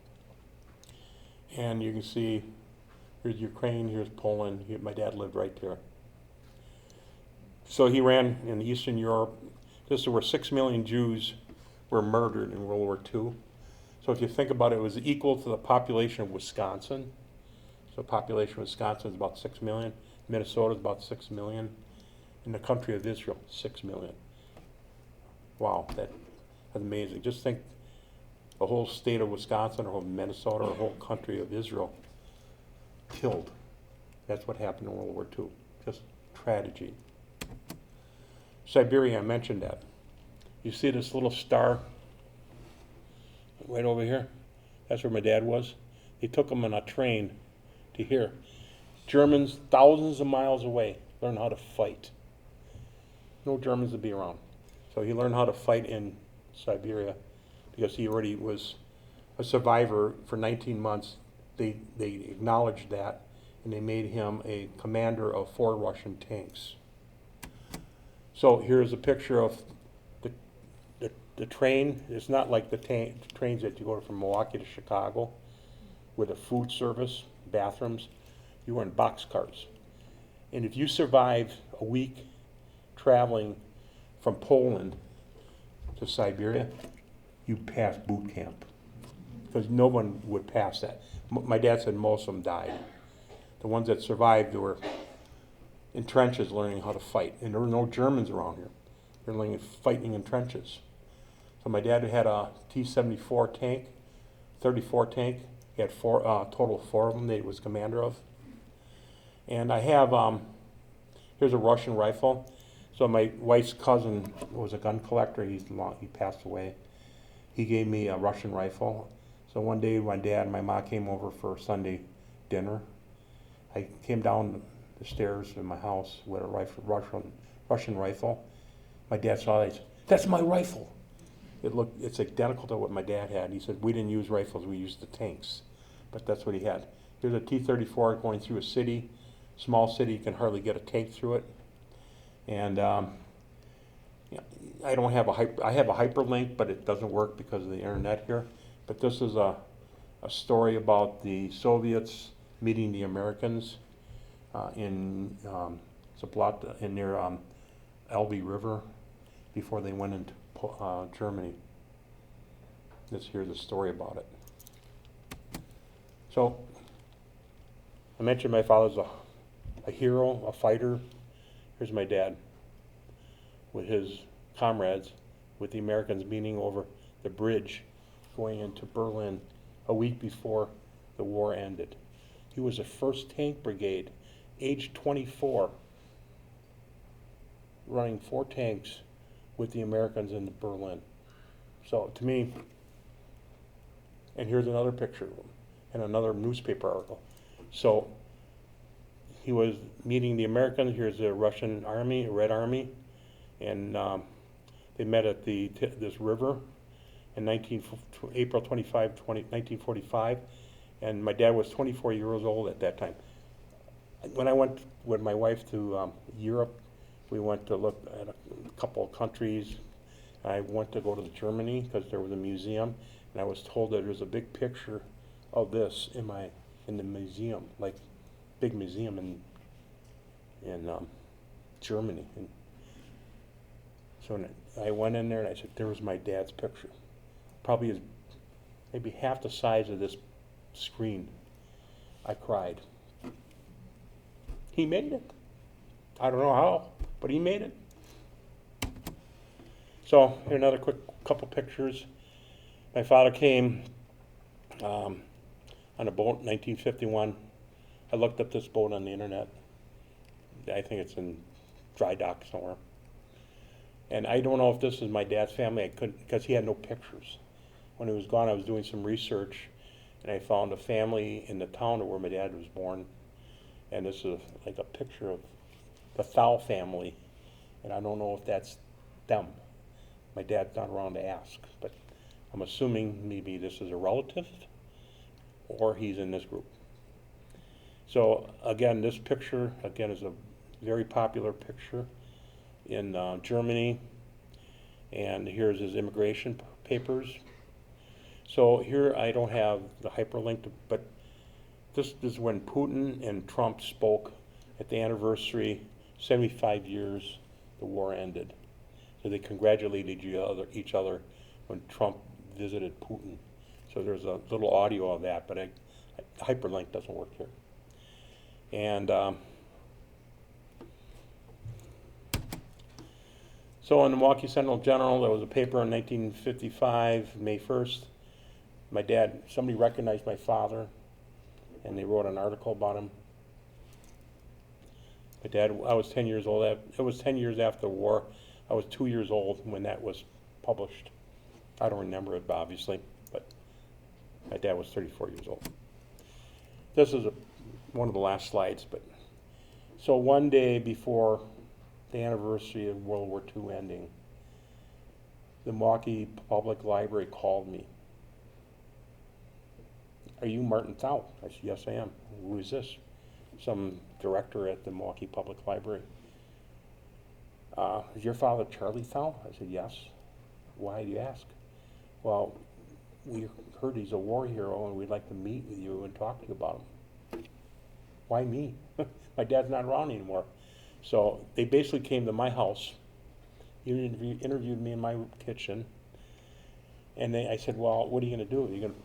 And you can see here's Ukraine, here's Poland. My dad lived right there. So he ran in Eastern Europe. This is where 6 million Jews were murdered in World War II. So if you think about it, it was equal to the population of Wisconsin. So the population of Wisconsin is about 6 million. Minnesota is about 6 million. In the country of Israel, 6 million. Wow, that's amazing. Just think the whole state of Wisconsin or whole Minnesota or the whole country of Israel killed. That's what happened in World War II. Just tragedy. Siberia, I mentioned that. You see this little star right over here? That's where my dad was. They took him on a train to here. Germans thousands of miles away learn how to fight. No Germans to be around. So he learned how to fight in Siberia because he already was a survivor for 19 months. They acknowledged that, and they made him a commander of 4 Russian tanks. So here's a picture of the train. It's not like the trains that you go from Milwaukee to Chicago with a food service, bathrooms. You were in boxcars. And if you survive a week traveling from Poland to Siberia, you pass boot camp. Because no one would pass that. My dad said most of them died. The ones that survived were in trenches learning how to fight. And there were no Germans around here. They're fighting in trenches. So my dad had a T-74 tank, 34 tank. He had total of 4 of them that he was commander of. And I have, here's a Russian rifle. So my wife's cousin was a gun collector. He passed away. He gave me a Russian rifle. So one day my dad and my mom came over for Sunday dinner. I came down the stairs in my house with a Russian rifle. My dad saw it. He said, "That's my rifle." It's identical to what my dad had. He said, "We didn't use rifles, we used the tanks." But that's what he had. Here's a T-34 going through a city, small city, you can hardly get a tank through it. And yeah, I have a hyperlink, but it doesn't work because of the internet here. But this is a story about the Soviets meeting the Americans in Zaplata, near Elbe River, before they went into Germany. Here's a story about it. So, I mentioned my father's a hero, a fighter. Here's my dad with his comrades, with the Americans meeting over the bridge going into Berlin a week before the war ended. He was the 1st Tank Brigade, age 24, running 4 tanks with the Americans into Berlin. So to me, and here's another picture of him, and another newspaper article. So he was meeting the Americans. Here's the Russian Army, Red Army, and they met at this river in April 25, 1945, and my dad was 24 years old at that time. When I went with my wife to Europe, we went to look at a couple of countries. I went to go to Germany because there was a museum, and I was told that there's a big picture of this in the museum, like big museum in Germany. And so I went in there and I said, there was my dad's picture. Probably is maybe half the size of this screen. I cried. He made it. I don't know how, but he made it. So here another quick couple pictures. My father came on a boat in 1951. I looked up this boat on the internet. I think it's in dry dock somewhere. And I don't know if this is my dad's family. I couldn't, because he had no pictures. When he was gone, I was doing some research, and I found a family in the town where my dad was born. And this is like a picture of the Thau family, and I don't know if that's them. My dad's not around to ask, but I'm assuming maybe this is a relative, or he's in this group. So again, this picture, again, is a very popular picture in Germany, and here's his immigration papers. So here I don't have the hyperlink, but this is when Putin and Trump spoke at the anniversary, 75 years the war ended. So they congratulated each other when Trump visited Putin. So there's a little audio of that, but hyperlink doesn't work here. And so in the Milwaukee Sentinel General, there was a paper in 1955, May 1st. My dad, somebody recognized my father, and they wrote an article about him. My dad, I was 10 years old. It was 10 years after the war. I was 2 years old when that was published. I don't remember it, obviously, but my dad was 34 years old. This is one of the last slides, but so one day before the anniversary of World War II ending, the Milwaukee Public Library called me. "Are you Marty Thau?" I said, "Yes, I am." "Who is this?" "Some director at the Milwaukee Public Library." "Is your father Charlie Thau?" I said, "Yes." "Why do you ask?" "Well, we heard he's a war hero and we'd like to meet with you and talk to you about him." "Why me?" "My dad's not around anymore." So they basically came to my house, interviewed me in my kitchen, and I said, "Well, what are you going to do? Are you going to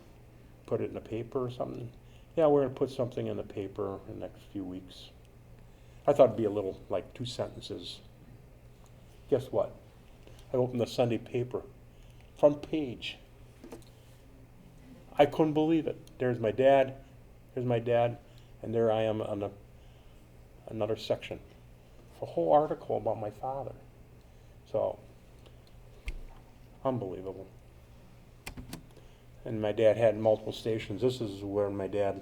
put it in the paper or something?" "Yeah, we're going to put something in the paper in the next few weeks." I thought it'd be a little, like 2 sentences. Guess what? I opened the Sunday paper, front page. I couldn't believe it. There's my dad, and there I am on another section. A whole article about my father. So, unbelievable. And my dad had multiple stations. This is where my dad,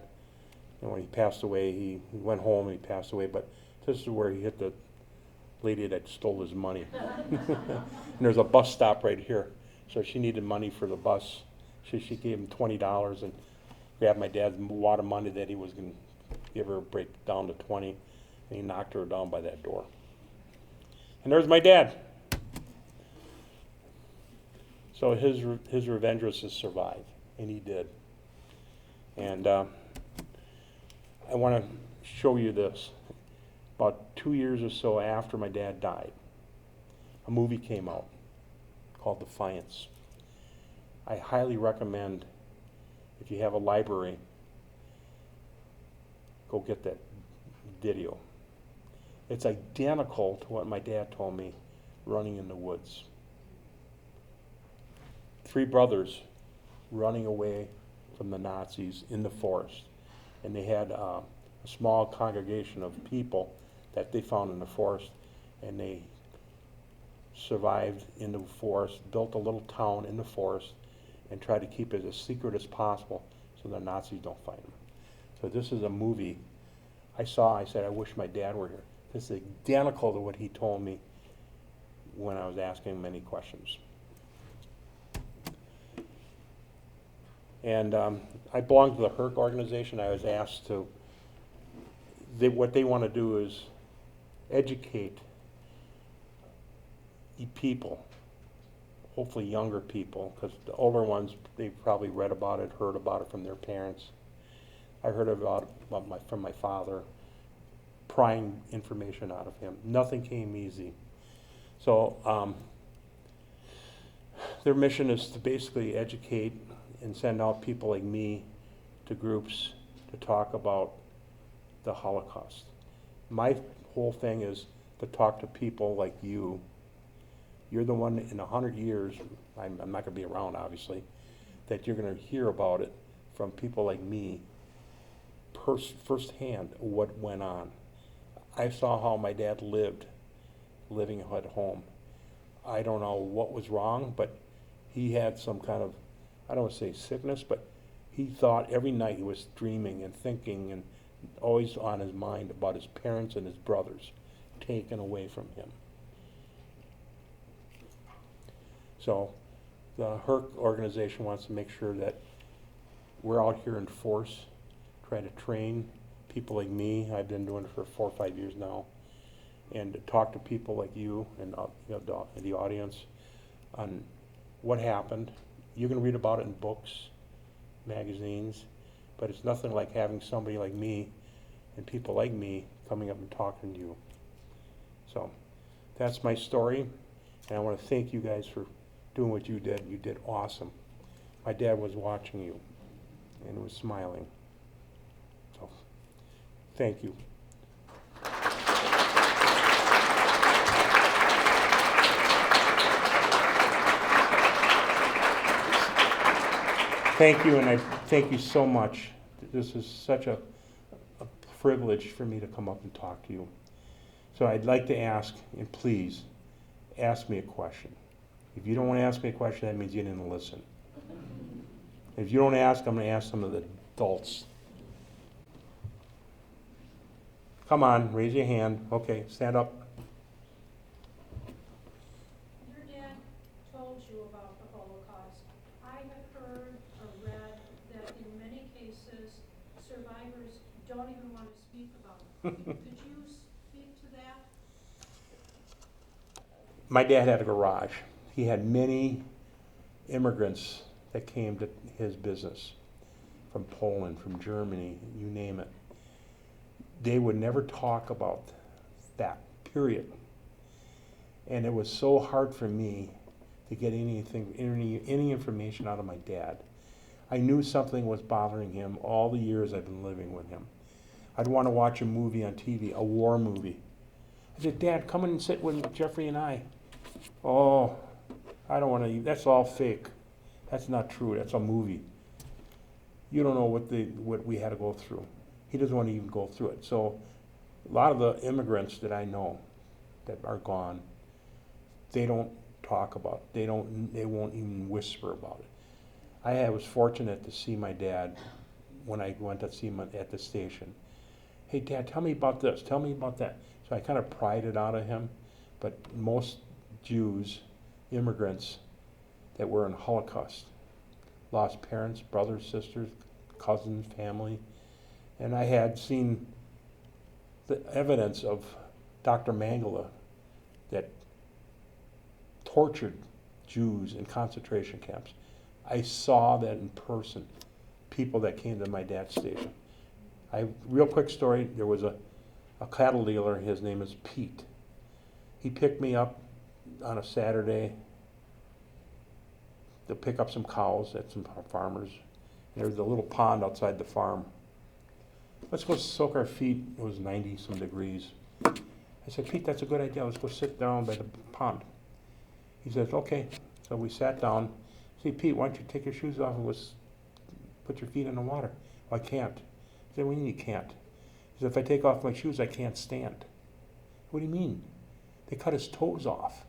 when he passed away, he went home and he passed away, but this is where he hit the lady that stole his money. And there's a bus stop right here. So she needed money for the bus. She gave him $20 and grabbed my dad's wad of money that he was going to give her a break down to 20, and he knocked her down by that door. And there's my dad. So his revenge was to survive, and he did. And I want to show you this. About 2 years or so after my dad died, a movie came out called Defiance. I highly recommend, if you have a library, go get that video. It's identical to what my dad told me running in the woods. 3 brothers running away from the Nazis in the forest. And they had a small congregation of people that they found in the forest, and they survived in the forest, built a little town in the forest, and tried to keep it as secret as possible so the Nazis don't find them. So this is a movie I saw. I said, I wish my dad were here. This is identical to what he told me when I was asking him many questions. And I belong to the HERC organization. I was asked to, what they want to do is educate people, hopefully younger people, because the older ones, they've probably read about it, heard about it from their parents. I heard about it from my father, prying information out of him. Nothing came easy. So their mission is to basically educate and send out people like me to groups to talk about the Holocaust. My whole thing is to talk to people like you. You're the one in 100 years, I'm not going to be around obviously, that you're going to hear about it from people like me firsthand what went on. I saw how my dad living at home. I don't know what was wrong, but he had some kind of, I don't want to say sickness, but he thought every night he was dreaming and thinking and always on his mind about his parents and his brothers taken away from him. So the HERC organization wants to make sure that we're out here in force, trying to train people like me. I've been doing it for 4 or 5 years now, and to talk to people like you and the audience on what happened. You can read about it in books, magazines, but it's nothing like having somebody like me and people like me coming up and talking to you. So that's my story, and I want to thank you guys for doing what you did. You did awesome. My dad was watching you and was smiling. So thank you. Thank you, and I thank you so much. This is such a privilege for me to come up and talk to you. So I'd like to ask, and please, ask me a question. If you don't want to ask me a question, that means you didn't listen. If you don't ask, I'm going to ask some of the adults. Come on, raise your hand. Okay, stand up. Your dad told you about the Holocaust. I have heard or read that in many cases, survivors don't even want to speak about it. Could you speak to that? My dad had a garage. He had many immigrants that came to his business from Poland, from Germany, you name it. They would never talk about that, period. And it was so hard for me to get any information out of my dad. I knew something was bothering him all the years I've been living with him. I'd want to watch a movie on TV, a war movie. I said, Dad, come in and sit with Jeffrey and I. Oh, I don't want to, that's all fake. That's not true. That's a movie. You don't know what we had to go through. He doesn't want to even go through it. So a lot of the immigrants that I know that are gone, they don't talk about it. They won't even whisper about it. I was fortunate to see my dad when I went to see him at the station. Hey, Dad, tell me about this. Tell me about that. So I kind of pried it out of him. But most Jews, immigrants that were in Holocaust, lost parents, brothers, sisters, cousins, family. And I had seen the evidence of Dr. Mengele that tortured Jews in concentration camps. I saw that in person, people that came to my dad's station. Real quick story, there was a cattle dealer, his name is Pete. He picked me up on a Saturday to pick up some cows at some farmers. There was a little pond outside the farm. Let's go soak our feet. It was 90 some degrees. I said, Pete, that's a good idea. Let's go sit down by the pond. He says, okay. So we sat down. I said, Pete, why don't you take your shoes off and let's put your feet in the water? Well, I can't. I said, what do you mean you can't? He said, if I take off my shoes, I can't stand. What do you mean? They cut his toes off.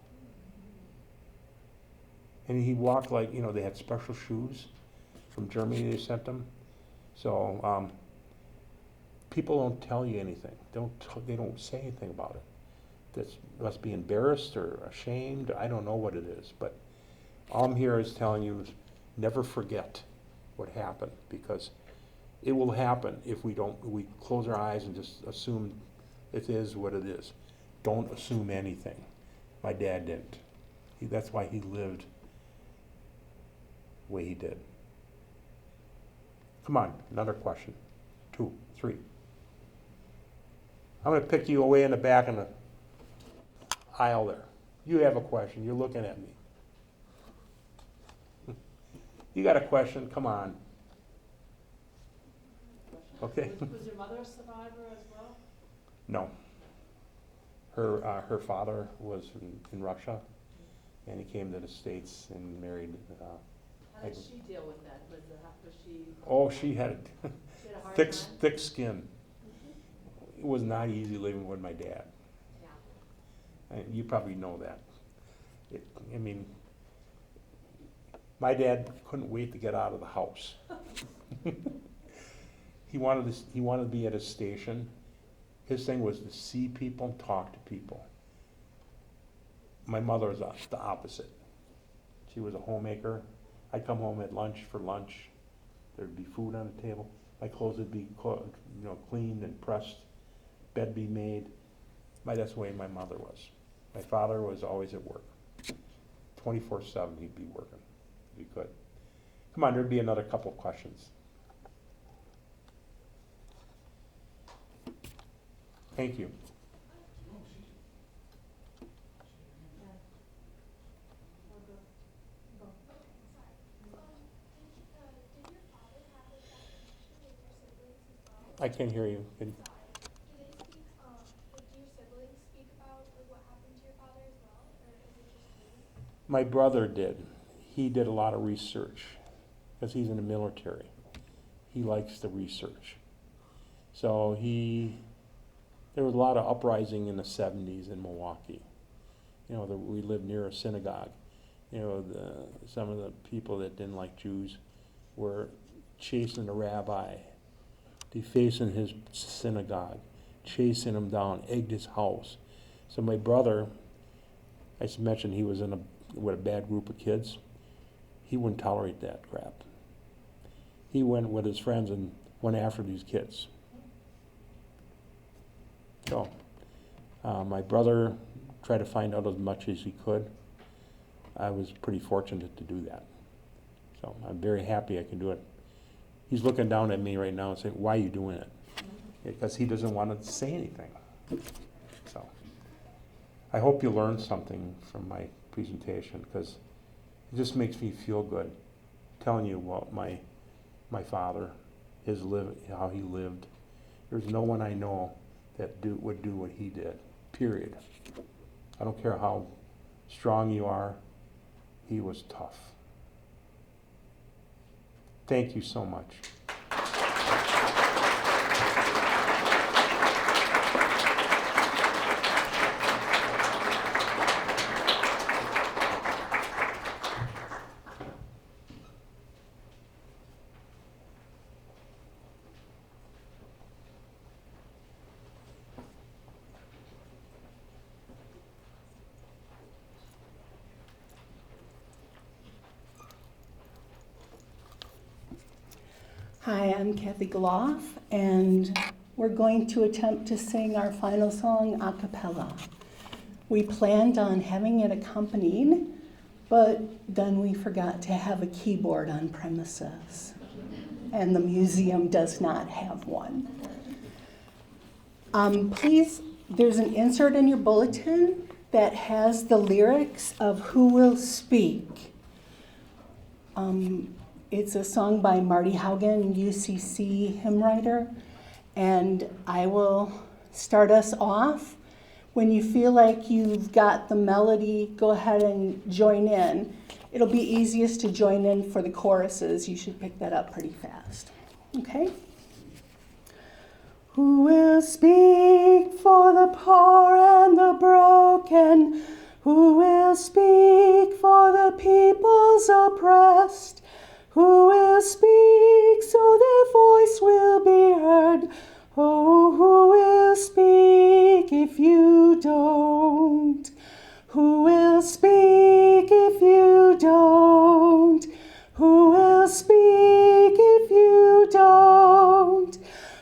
And he walked like, they had special shoes from Germany they sent them. So people don't tell you anything. They don't say anything about it. That must be embarrassed or ashamed. I don't know what it is. But all I'm here is telling you, never forget what happened, because it will happen if we close our eyes and just assume it is what it is. Don't assume anything. My dad didn't. That's why he lived the way he did. Come on, another question. 2, 3. I'm going to pick you away in the back in the aisle there. You have a question. You're looking at me. You got a question? Come on. Okay. Was your mother a survivor as well? No. Her father was in Russia, and he came to the States and married. How did she deal with that? Was she? Oh, she had She had a hard thick, time? thick skin. It was not easy living with my dad. Yeah. And you probably know that. My dad couldn't wait to get out of the house. He wanted to be at his station. His thing was to see people and talk to people. My mother was the opposite. She was a homemaker. I'd come home at lunch for lunch. There'd be food on the table. My clothes would be cleaned and pressed. Bed be made. That's the way my mother was. My father was always at work. 24/7 he'd be working. If he could. Come on, there'd be another couple of questions. Thank you. I can't hear you. Do your siblings speak about what happened to your father as well, or is it just you? My brother did. He did a lot of research because he's in the military. He likes the research. So there was a lot of uprising in the 70s in Milwaukee. We lived near a synagogue. Some of the people that didn't like Jews were chasing the rabbi, defacing his synagogue, chasing him down, egged his house. So my brother, I mentioned he was with a bad group of kids. He wouldn't tolerate that crap. He went with his friends and went after these kids. So my brother tried to find out as much as he could. I was pretty fortunate to do that. So I'm very happy I can do it. He's looking down at me right now and saying, why are you doing it? Because he doesn't want to say anything. So I hope you learned something from my presentation, because it just makes me feel good telling you what my father, how he lived. There's no one I know that would do what he did, period. I don't care how strong you are, he was tough. Thank you so much. Hi, I'm Kathy Gloff, and we're going to attempt to sing our final song a cappella. We planned on having it accompanied, but then we forgot to have a keyboard on premises, and the museum does not have one. Please, there's an insert in your bulletin that has the lyrics of Who Will Speak. It's a song by Marty Thau, UCC hymn writer, and I will start us off. When you feel like you've got the melody, go ahead and join in. It'll be easiest to join in for the choruses. You should pick that up pretty fast. Okay? Who will speak for the poor and the broken? Who will speak for the peoples oppressed? Who will speak so their voice will be heard? Oh, who will speak if you don't? Who will speak if you don't? Who will speak if you don't?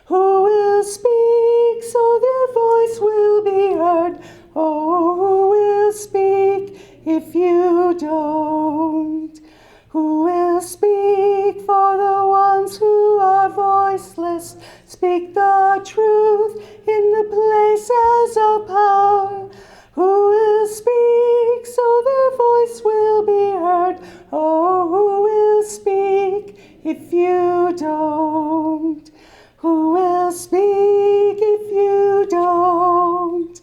Who will speak so their voice will be heard? Oh, who will speak if you don't? Who will speak for the ones who are voiceless? Speak the truth in the places of power. Who will speak so their voice will be heard? Oh, who will speak if you don't? Who will speak if you don't?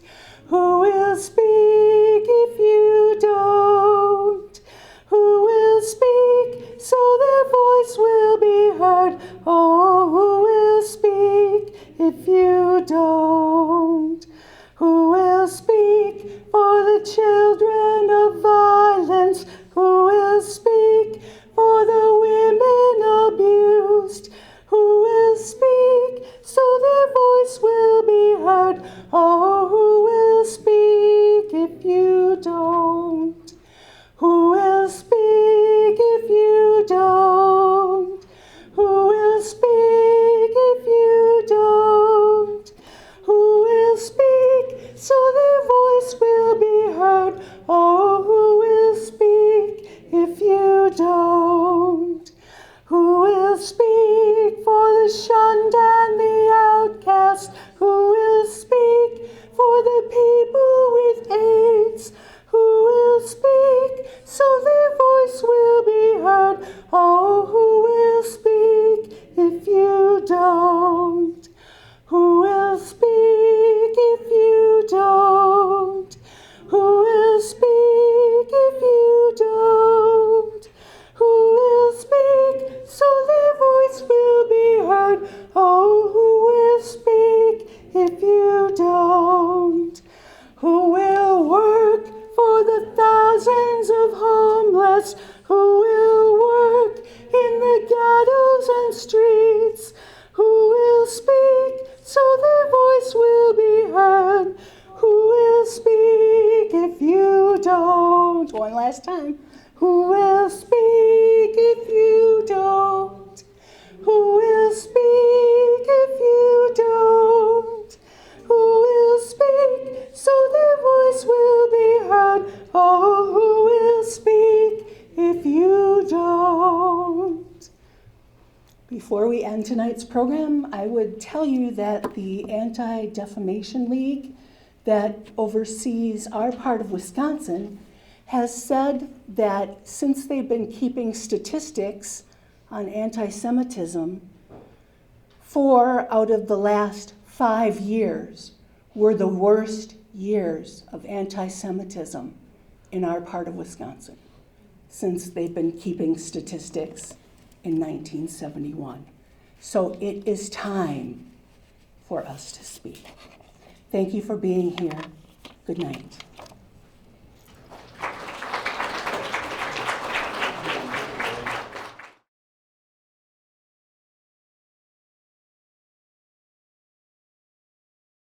Who will speak if you don't? Who will speak so their voice will be heard? Oh, who will speak if you don't? Who will speak for the children of violence? Who will speak for the women abused? Who will speak so their voice will be heard? Oh, who will speak if you don't? Who will speak if you don't? Who will speak if you don't? Who will speak so their voice will be heard? Oh, who will speak if you don't? Who will speak for the shunned and the outcast? Who will speak for the people with AIDS? Who will speak so their voice will be heard? Oh, who will speak if you don't? Who will speak if you don't? Who will speak if you don't? Who will speak so their voice will be heard? Oh, who will speak if you don't? Who will work for the thousands of homeless? Who will work in the ghettos and streets? Who will speak so their voice will be heard? Who will speak if you don't? One last time. Who will speak if you don't? Who will speak if you don't? Who will speak so their voice will be heard? Oh, who will speak if you don't? Before we end tonight's program, I would tell you that the Anti-Defamation League that oversees our part of Wisconsin has said that since they've been keeping statistics on anti-Semitism, 4 out of the last 5 years were the worst years of anti-Semitism in our part of Wisconsin. since they've been keeping statistics in 1971. So it is time for us to speak. Thank you for being here. Good night.